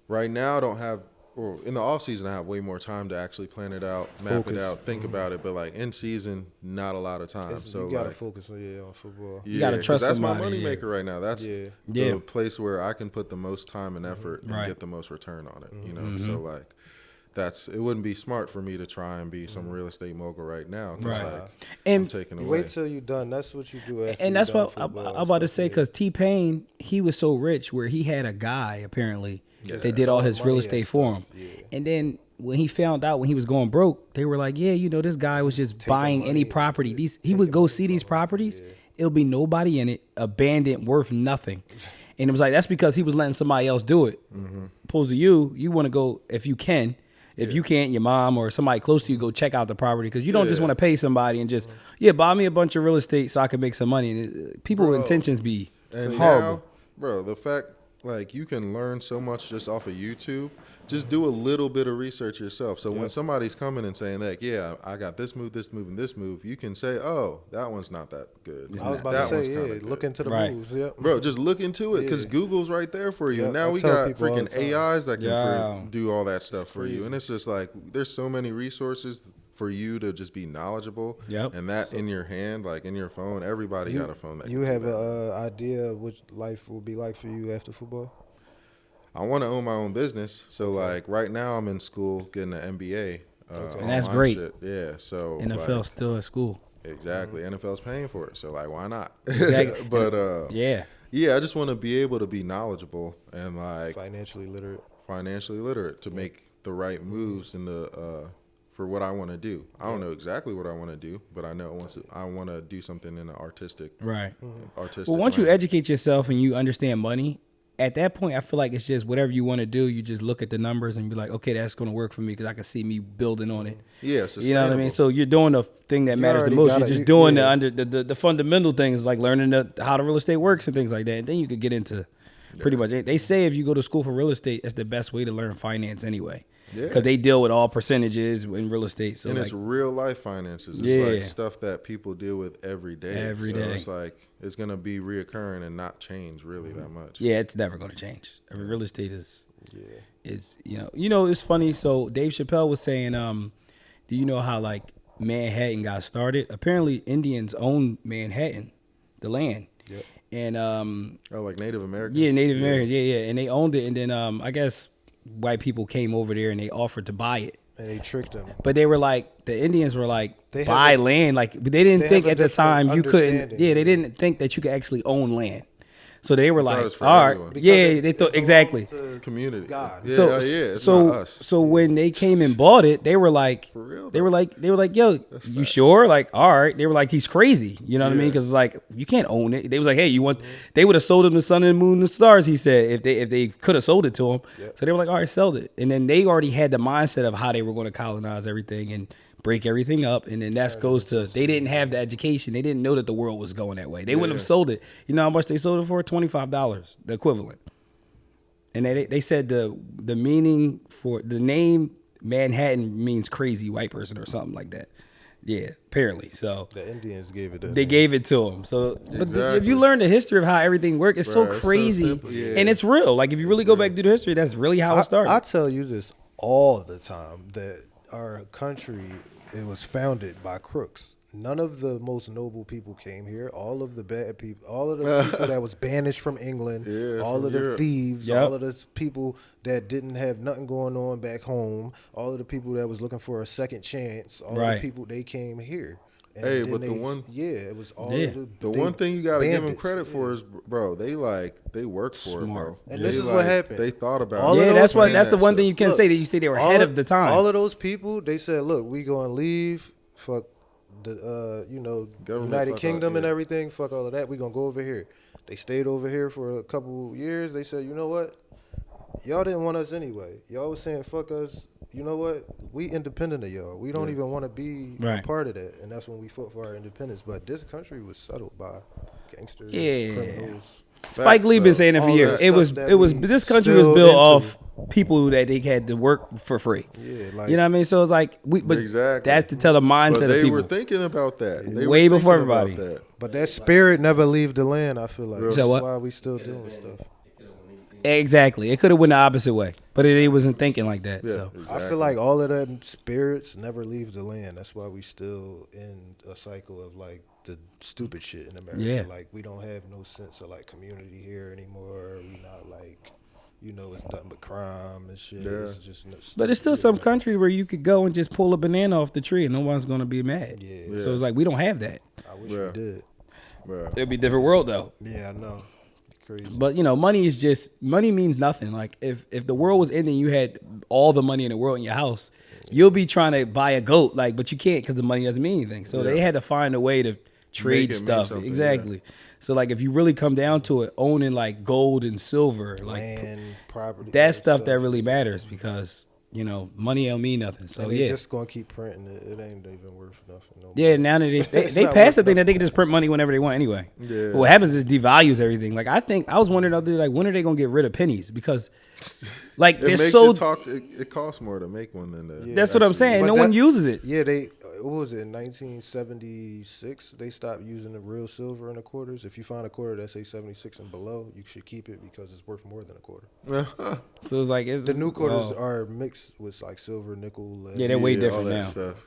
right now I don't have. Well, in the off season, I have way more time to actually plan it out, map it out, think about it. But like in season, not a lot of time. So you gotta like, focus on football. You gotta trust that's somebody. my money maker right now. That's the place where I can put the most time and effort and get the most return on it. You know, so like it wouldn't be smart for me to try and be some real estate mogul right now. Like, and I'm taking away. Wait till you're done. That's what you do. And that's what I'm about to say because T-Pain, he was so rich where he had a guy apparently. They did all his real estate for him. And then when he found out when he was going broke, they were like, this guy was just buying any property. He would go see these properties. It'll be nobody in it, abandoned, worth nothing. And it was like, that's because he was letting somebody else do it. Opposed to you want to go, if you can. If you can't, your mom or somebody close to you go check out the property because you don't just want to pay somebody and just, buy me a bunch of real estate so I can make some money. And people's intentions be horrible. Now, bro, the fact, like, you can learn so much just off of YouTube. Just do a little bit of research yourself. So when somebody's coming and saying like, I got this move, and this move, you can say, oh, that one's not that good. I was about to say, look into the moves. Bro, just look into it because Google's right there for you. Now we got freaking AIs that can do all that stuff for you. And it's just like, there's so many resources for you to just be knowledgeable. Yep. And that in your hand, like in your phone, everybody got a phone. You have an idea of what life will be like for you after football? I want to own my own business. So like right now I'm in school getting an MBA. And that's great. Shit. Yeah. So NFL like, still at school. Exactly. NFL's paying for it. So like, why not? Exactly. But yeah. Yeah, I just want to be able to be knowledgeable and like Financially literate to make the right moves in the for what I want to do. I don't know exactly what I want to do, but I know I want to do something in an artistic artistic. Well, once you educate yourself and you understand money, at that point, I feel like it's just whatever you want to do. You just look at the numbers and be like, okay, that's going to work for me because I can see me building on it. Yeah, you know what I mean. So you're doing the thing that matters the most. You're just doing the fundamental things like learning how the real estate works and things like that. And then you could get into pretty much. They say if you go to school for real estate, it's the best way to learn finance anyway. Because they deal with all percentages in real estate. So and like, it's real life finances. It's like stuff that people deal with every day. Every day. It's like it's going to be reoccurring and not change really that much. Yeah, it's never going to change. I mean, real estate is it's funny. So Dave Chappelle was saying, do you know how like Manhattan got started? Apparently Indians own Manhattan, the land. Yep. And like Native Americans. Yeah, Native Americans. Yeah. And they owned it, and then I guess white people came over there and they offered to buy it. And they tricked them. But they were like, the Indians were like, buy land. Like, they didn't think at the time you couldn't. Yeah, they didn't think that you could actually own land. So they were like, all right. Yeah, they thought, exactly. Community. God. So, it's not us. So when they came and bought it, they were like, for real, they were like, yo, you sure? Like, all right. They were like, he's crazy. You know what I mean? Because like, you can't own it. They was like, hey, you want? They would have sold him the sun and the moon and the stars. He said if they could have sold it to him. Yep. So they were like, all right, sell it. And then they already had the mindset of how they were going to colonize everything and break everything up, and then that goes to they didn't have the education. They didn't know that the world was going that way. They wouldn't have sold it. You know how much they sold it for? $25, the equivalent. And they said the meaning for the name Manhattan means crazy white person or something like that. Yeah, apparently. So the Indians gave it. They gave it to them. So, but if you learn the history of how everything works, it's so crazy, and it's real. Like if you really go back to the history, that's really how it started. I tell you this all the time that our country, it was founded by crooks. None of the most noble people came here. All of the bad people, all of the people that was banished from England, all of the thieves, all of the people that didn't have nothing going on back home, all of the people that was looking for a second chance, all of the people, they came here. And hey, but it was all the one thing you gotta give them credit for is, bro, they worked for it, bro. And this is what happened. They thought about it. Yeah, that's the one thing you can say, that you say they were ahead of the time. All of those people, they said, look, we gonna leave, fuck the United Kingdom and everything, fuck all of that, we gonna go over here. They stayed over here for a couple years. They said, you know what, y'all didn't want us anyway. Y'all was saying fuck us. You know what? We independent of y'all. We don't even want to be a part of that. And that's when we fought for our independence. But this country was settled by gangsters, criminals. Spike Lee been saying it for years. This country was built off people that they had to work for free. Yeah, like, you know what I mean? So it's like that's to tell the mindset of people. They were thinking about that. Way before everybody. But that spirit never leave the land, I feel like. That's why we still doing stuff. Exactly. It could have went the opposite way, but it wasn't thinking like that. So exactly. I feel like all of them spirits never leave the land. That's why we still in a cycle of like the stupid shit in America. Yeah. Like we don't have no sense of like community here anymore. We not like, it's nothing but crime and shit. Yeah. It's just but there's still some countries where you could go and just pull a banana off the tree and no one's gonna be mad. Yeah. So it's like we don't have that. I wish we did. It'd be a different world though. Yeah, I know. Crazy. But money means nothing. Like if the world was ending, you had all the money in the world in your house, you'll be trying to buy a goat, like, but you can't because the money doesn't mean anything. So they had to find a way to trade stuff. Exactly. Yeah. So like if you really come down to it, owning like gold and silver, land, property, that's stuff that really matters because money don't mean nothing. So they just gonna keep printing it. It ain't even worth nothing. No now that they passed the thing that they can just print money whenever they want anyway. Yeah. But what happens is it devalues everything. Like I was wondering the other day, like when are they gonna get rid of pennies? Because like they're so it costs more to make one than that. That's what I'm saying. No one uses it. Yeah, what was it, in 1976 they stopped using the real silver in the quarters. If you find a quarter that say 76 and below, you should keep it because it's worth more than a quarter. So it's like the new quarters are mixed with like silver, nickel, lead. Yeah, they're way different now. Stuff.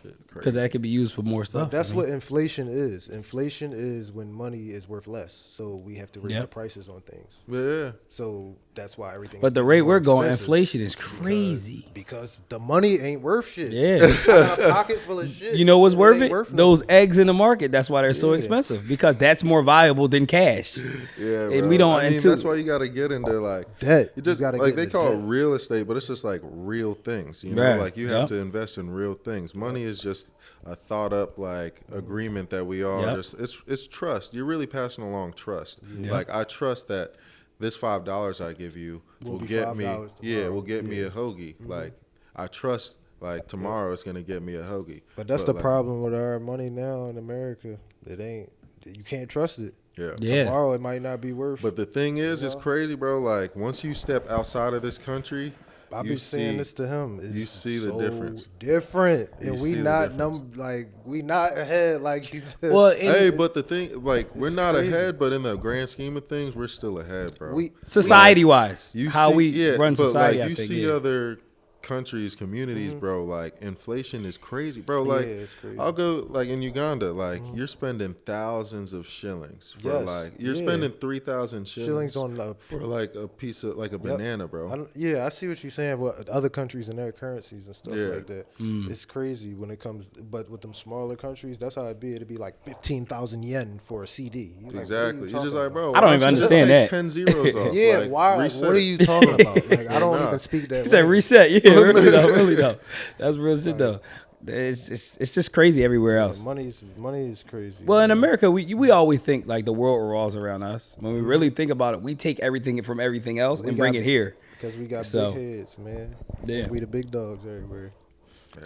Shit, crazy. because that could be used for more stuff. But that's what inflation is. Inflation is when money is worth less, so we have to raise the prices on things. Yeah. So that's why everything. But the rate we're going, inflation is crazy. Because the money ain't worth shit. Yeah. You got a pocket full of shit. You know what's worth it? Those nothing. eggs in the market. That's why they're so expensive, because that's more valuable than cash. Yeah, And bro. we don't. I mean, and too, that's why you got to get into like Debt. You just You gotta like get they into call it debt. real estate, but it's just like real things. You know, Right. like you have to invest in real things. Money is just a thought up like agreement that we all just. It's trust. You're really passing along trust. Like I trust that this $5 I give you will get me. Yeah, will get me a hoagie. Like I trust. Like tomorrow it's gonna get me a hoagie. But that's the problem with our money now in America. It ain't. You can't trust it. Yeah. Tomorrow it might not be worth. But the thing is, it's crazy, bro. Like once you step outside of this country, I've been saying this to him. It's you see the difference. Different, You and see we the not difference. we not ahead like you said. well, Hey, but the thing, like, we're not crazy. ahead, but in the grand scheme of things, we're still ahead, bro. society-wise, You how see- we run but society, like, I you think. see Yeah. other countries, communities, bro. Like, inflation is crazy, bro. Like, it's crazy. I'll go like in Uganda, like you're spending thousands of shillings for like you're spending 3,000 shillings on for like a piece of like a banana, bro. I see what you're saying. But other countries and their currencies and stuff Yeah. like that, it's crazy when it comes. But with them smaller countries, that's how it'd be. It'd be like 15,000 yen for a CD. You're Exactly. You're just like, bro. I don't why even don't you just understand take that. 10 zeros off. Yeah, like, why? reset What are it. you talking about? Like, I don't Nah. even speak that. He said language. reset. Yeah, really though, really though. That's real shit though. It's just crazy everywhere else. Money is crazy. Well, in America, we always think like the world revolves around us. When we really think about it, we take everything from everything else and bring it here. because we got So, big heads, man. yeah. We the big dogs everywhere.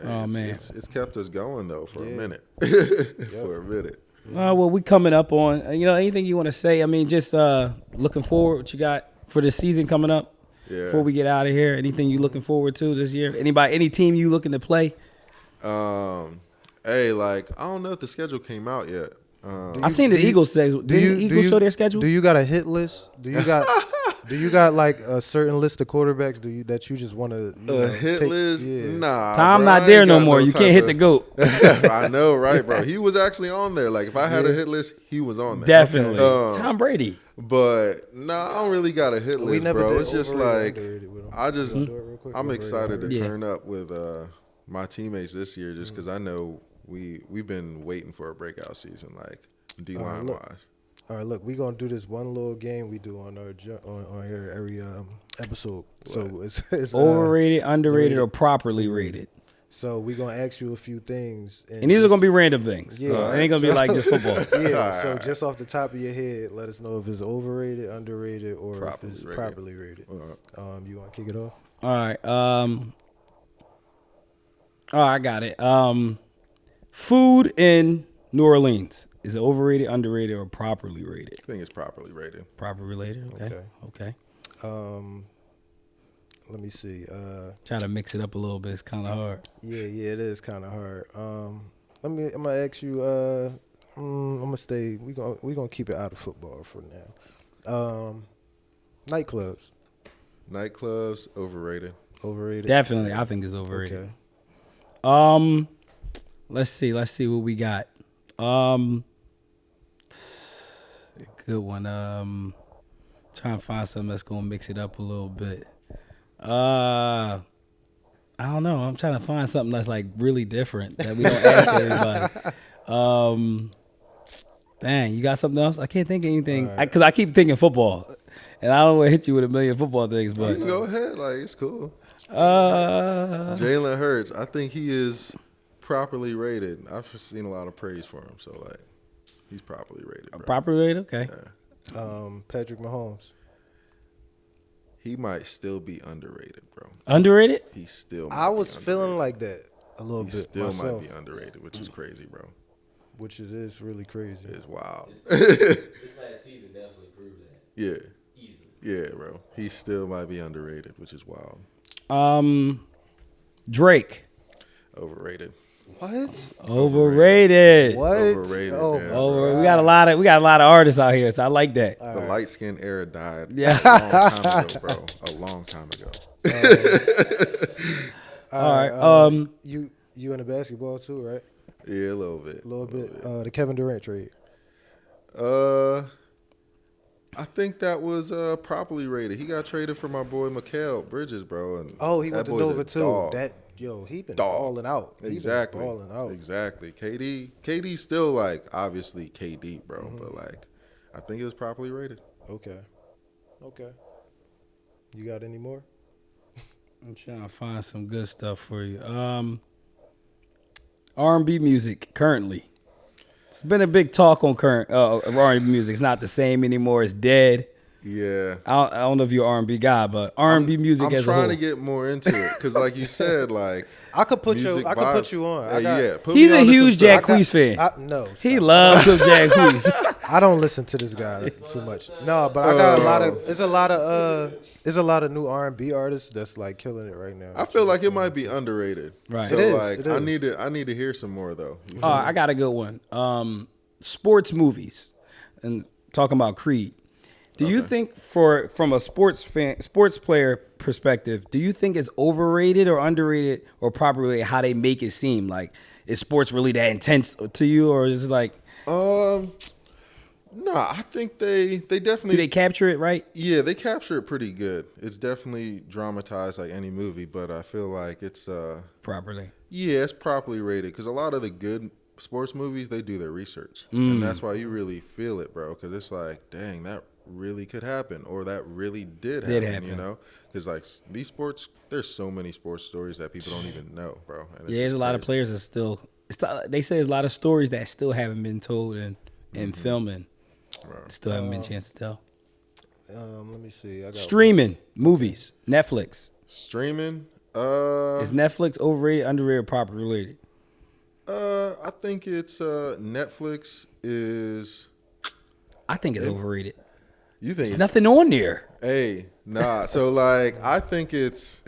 Oh, man. It's kept us going though for a minute. For a minute. Well, we coming up on anything you want to say. I mean, just looking forward. What you got for the season coming up? Yeah. Before we get out of here, anything you looking forward to this year? Any team you looking to play? Hey, like I don't know if the schedule came out yet. I've seen the Eagles say. Did the Eagles show their schedule? Do you got a hit list? Do you got like a certain list of quarterbacks that you just want to Hit list? Yeah. Nah. Tom bro, not I there ain't no got more. You type can't hit of- the GOAT. I know, right, bro? He was actually on there. Like if I had a hit list, he was on there. Definitely. Okay. Tom Brady. But nah, I don't really got a hit We list, never bro. did It's just overrated, like underrated with him. I just You wanna do it real quick? I'm Overrated, excited to underrated. Yeah. turn up with my teammates this year just because I know we've been waiting for a breakout season, like D-line look. wise. All right, look, we're gonna do this one little game we do on our on here every episode. So it's Overrated, underrated, or properly rated. So we're gonna ask you a few things, And these are gonna be random things. So Yeah. it ain't gonna be like just football. yeah. So just off the top of your head, let us know if it's overrated, underrated, or Properly if it's rated. properly rated. You want to kick it off? All right. I got it. Food in New Orleans is it overrated, underrated, or properly rated? I think it's properly rated. Properly rated. Okay. Let me see. Try to mix it up a little bit. It's kind of hard. Yeah, it is kind of hard. I'm gonna ask you. I'm gonna stay. We gonna keep it out of football for now. Nightclubs, Overrated. overrated. Definitely, I think it's overrated. Okay. Let's see what we got. Good one. Trying to find something that's gonna mix it up a little bit. I don't know. I'm trying to find something that's like really different that we don't ask everybody. Dang, you got something else? I can't think of anything because I keep thinking football, and I don't want to hit you with a million football things. You But can go ahead, like it's cool. Jalen Hurts, I think he is properly rated. I've seen a lot of praise for him, so like he's properly rated. Bro. properly rated, okay. Patrick Mahomes. He might still be underrated, bro. Underrated? He still. I was feeling like that a little he bit still myself, might be underrated, which is crazy, bro. which is really crazy. It's wild. This last season definitely proved that. Yeah, Easily. yeah, bro. He still might be underrated, which is wild. Drake. Overrated. What? Overrated. What? Overrated. Oh, man, my bro. We got a lot of artists out here, so I like that. The light skin era died Yeah. a long time ago, bro. A long time ago. All right. You into basketball too, right? Yeah, a little bit. A little bit. The Kevin Durant trade. I think that was properly rated. He got traded for my boy Mikal Bridges, bro. And Oh, he went that to boy's a Nova too. dog. He been Dog. balling out. Exactly. He been balling out. Exactly. KD's still like obviously KD, bro, Mm-hmm. but like I think it was properly rated. Okay. You got any more? I'm trying to find some good stuff for you. R&B music currently. It's been a big talk on current R&B music. It's not the same anymore. It's dead. Yeah. I don't know if you're an R&B guy, but R&B music I'm as a trying whole. to get more into it because, like you said, like I could put music you on. Hey, put He's me a on to some huge stuff. Jacquees fan. No, He stop. loves some Jacquees. I don't listen to this guy too much. No, but I got a lot of. There's a lot of new R&B artists that's like killing it right now. I feel like it might be underrated. Right. So It is, like it I is. need to hear some more though. I got a good one. Sports movies, and talking about Creed. Do you think from a sports player perspective, do you think it's overrated or underrated or properly how they make it seem? Like, is sports really that intense to you, or is it like? No, I think they definitely Do they capture it right? Yeah, they capture it pretty good. It's definitely dramatized like any movie, but I feel like it's Properly. yeah, it's properly rated because a lot of the good sports movies they do their research, and that's why you really feel it, bro. Because it's like, dang, that really could happen, or that really did happen. You know, because like these sports, there's so many sports stories that people don't even know, bro. And Yeah, there's a lot of players that still. They say there's a lot of stories that still haven't been told in filming. Still haven't been a chance to tell. Let me see. I got Streaming movies, Netflix. Streaming. Is Netflix overrated, underrated, or properly rated? I think it's Netflix is. I think it's overrated. You think? There's nothing on there. Hey, nah. So like, I think it's.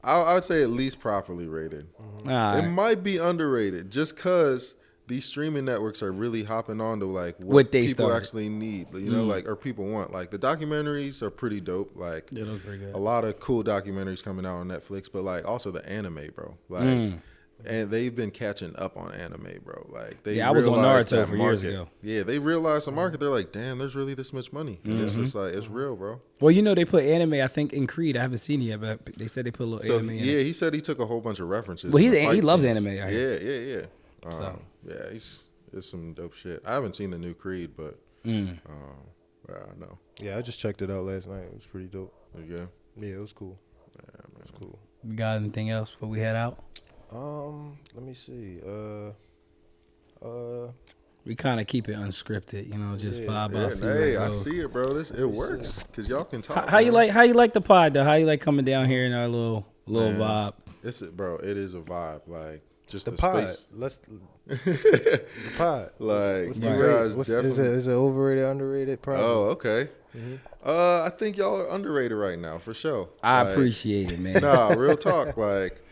I would say at least properly rated. All right. It might be underrated just because these streaming networks are really hopping on to like What they people started. actually need, you know, like or people want. Like the documentaries are pretty dope. Like Yeah, those pretty good. a lot of cool documentaries coming out on Netflix, but like also the anime, bro. Like and they've been catching up on anime, bro. Like they Yeah, I was on realized Naruto that for years market. ago. Yeah, they realized the market. They're like, damn, there's really this much money. And it's just like it's real, bro. Well, you know they put anime, I think, in Creed. I haven't seen it yet, but they said they put a little So anime in yeah, it. he said he took a whole bunch of references. Well, to the he fight loves scenes. anime, I hear. Yeah. So. Yeah, it's some dope shit. I haven't seen the new Creed, but yeah, I know. Yeah, I just checked it out last night. It was pretty dope. Yeah. Yeah, it was cool. Yeah, it was cool. We got anything else before we head out? Let me see. We kind of keep it unscripted, you know, just vibe Yeah, out, see where it hey, I goes. see it, bro. It works because y'all can talk. How you man. like the pod though? How you like coming down here in our little Man, vibe? Bro. It is a vibe. Like just The the, pod. space. The pod. Like What's you the rate? guys definitely. Is it overrated, underrated? Probably. Oh, okay. I think y'all are underrated right now for sure. I Like, appreciate it, man. Nah, real talk. Like,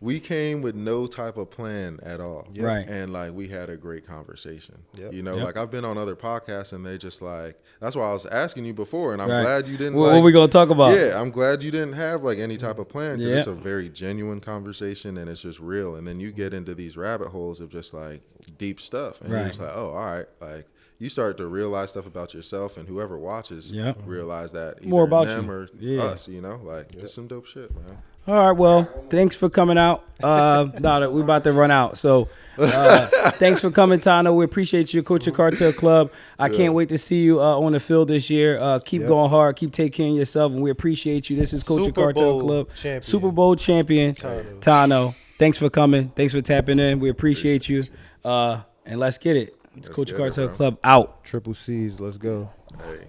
we came with no type of plan at all. Yep. Right. And, like, we had a great conversation. Yep. You know, Yep. like, I've been on other podcasts, and they just, like, that's why I was asking you before, and I'm Right. glad you didn't, What we gonna talk about? Yeah, I'm glad you didn't have, like, any type of plan, because Yeah. it's a very genuine conversation, and it's just real. And then you get into these rabbit holes of just, like, deep stuff. And Right. you're just like, oh, all right. Like, you start to realize stuff about yourself, and whoever watches Yeah. realize that either More about them you. or Yeah. us, you know? Like, it's some dope shit, man. All right, well, thanks for coming out. Now we about to run out, so thanks for coming, Tanoh. We appreciate you, Coach of Cartel Club. I can't wait to see you on the field this year. Keep going hard, keep taking care of yourself, and we appreciate you. This is Coach of Super Cartel Bowl Club, champion. Super Bowl champion, Tanoh. Thanks for coming. Thanks for tapping in. We appreciate you, and let's get it. It's Let's Coach of get it, Cartel bro. Club out. Triple C's. Let's go. Hey.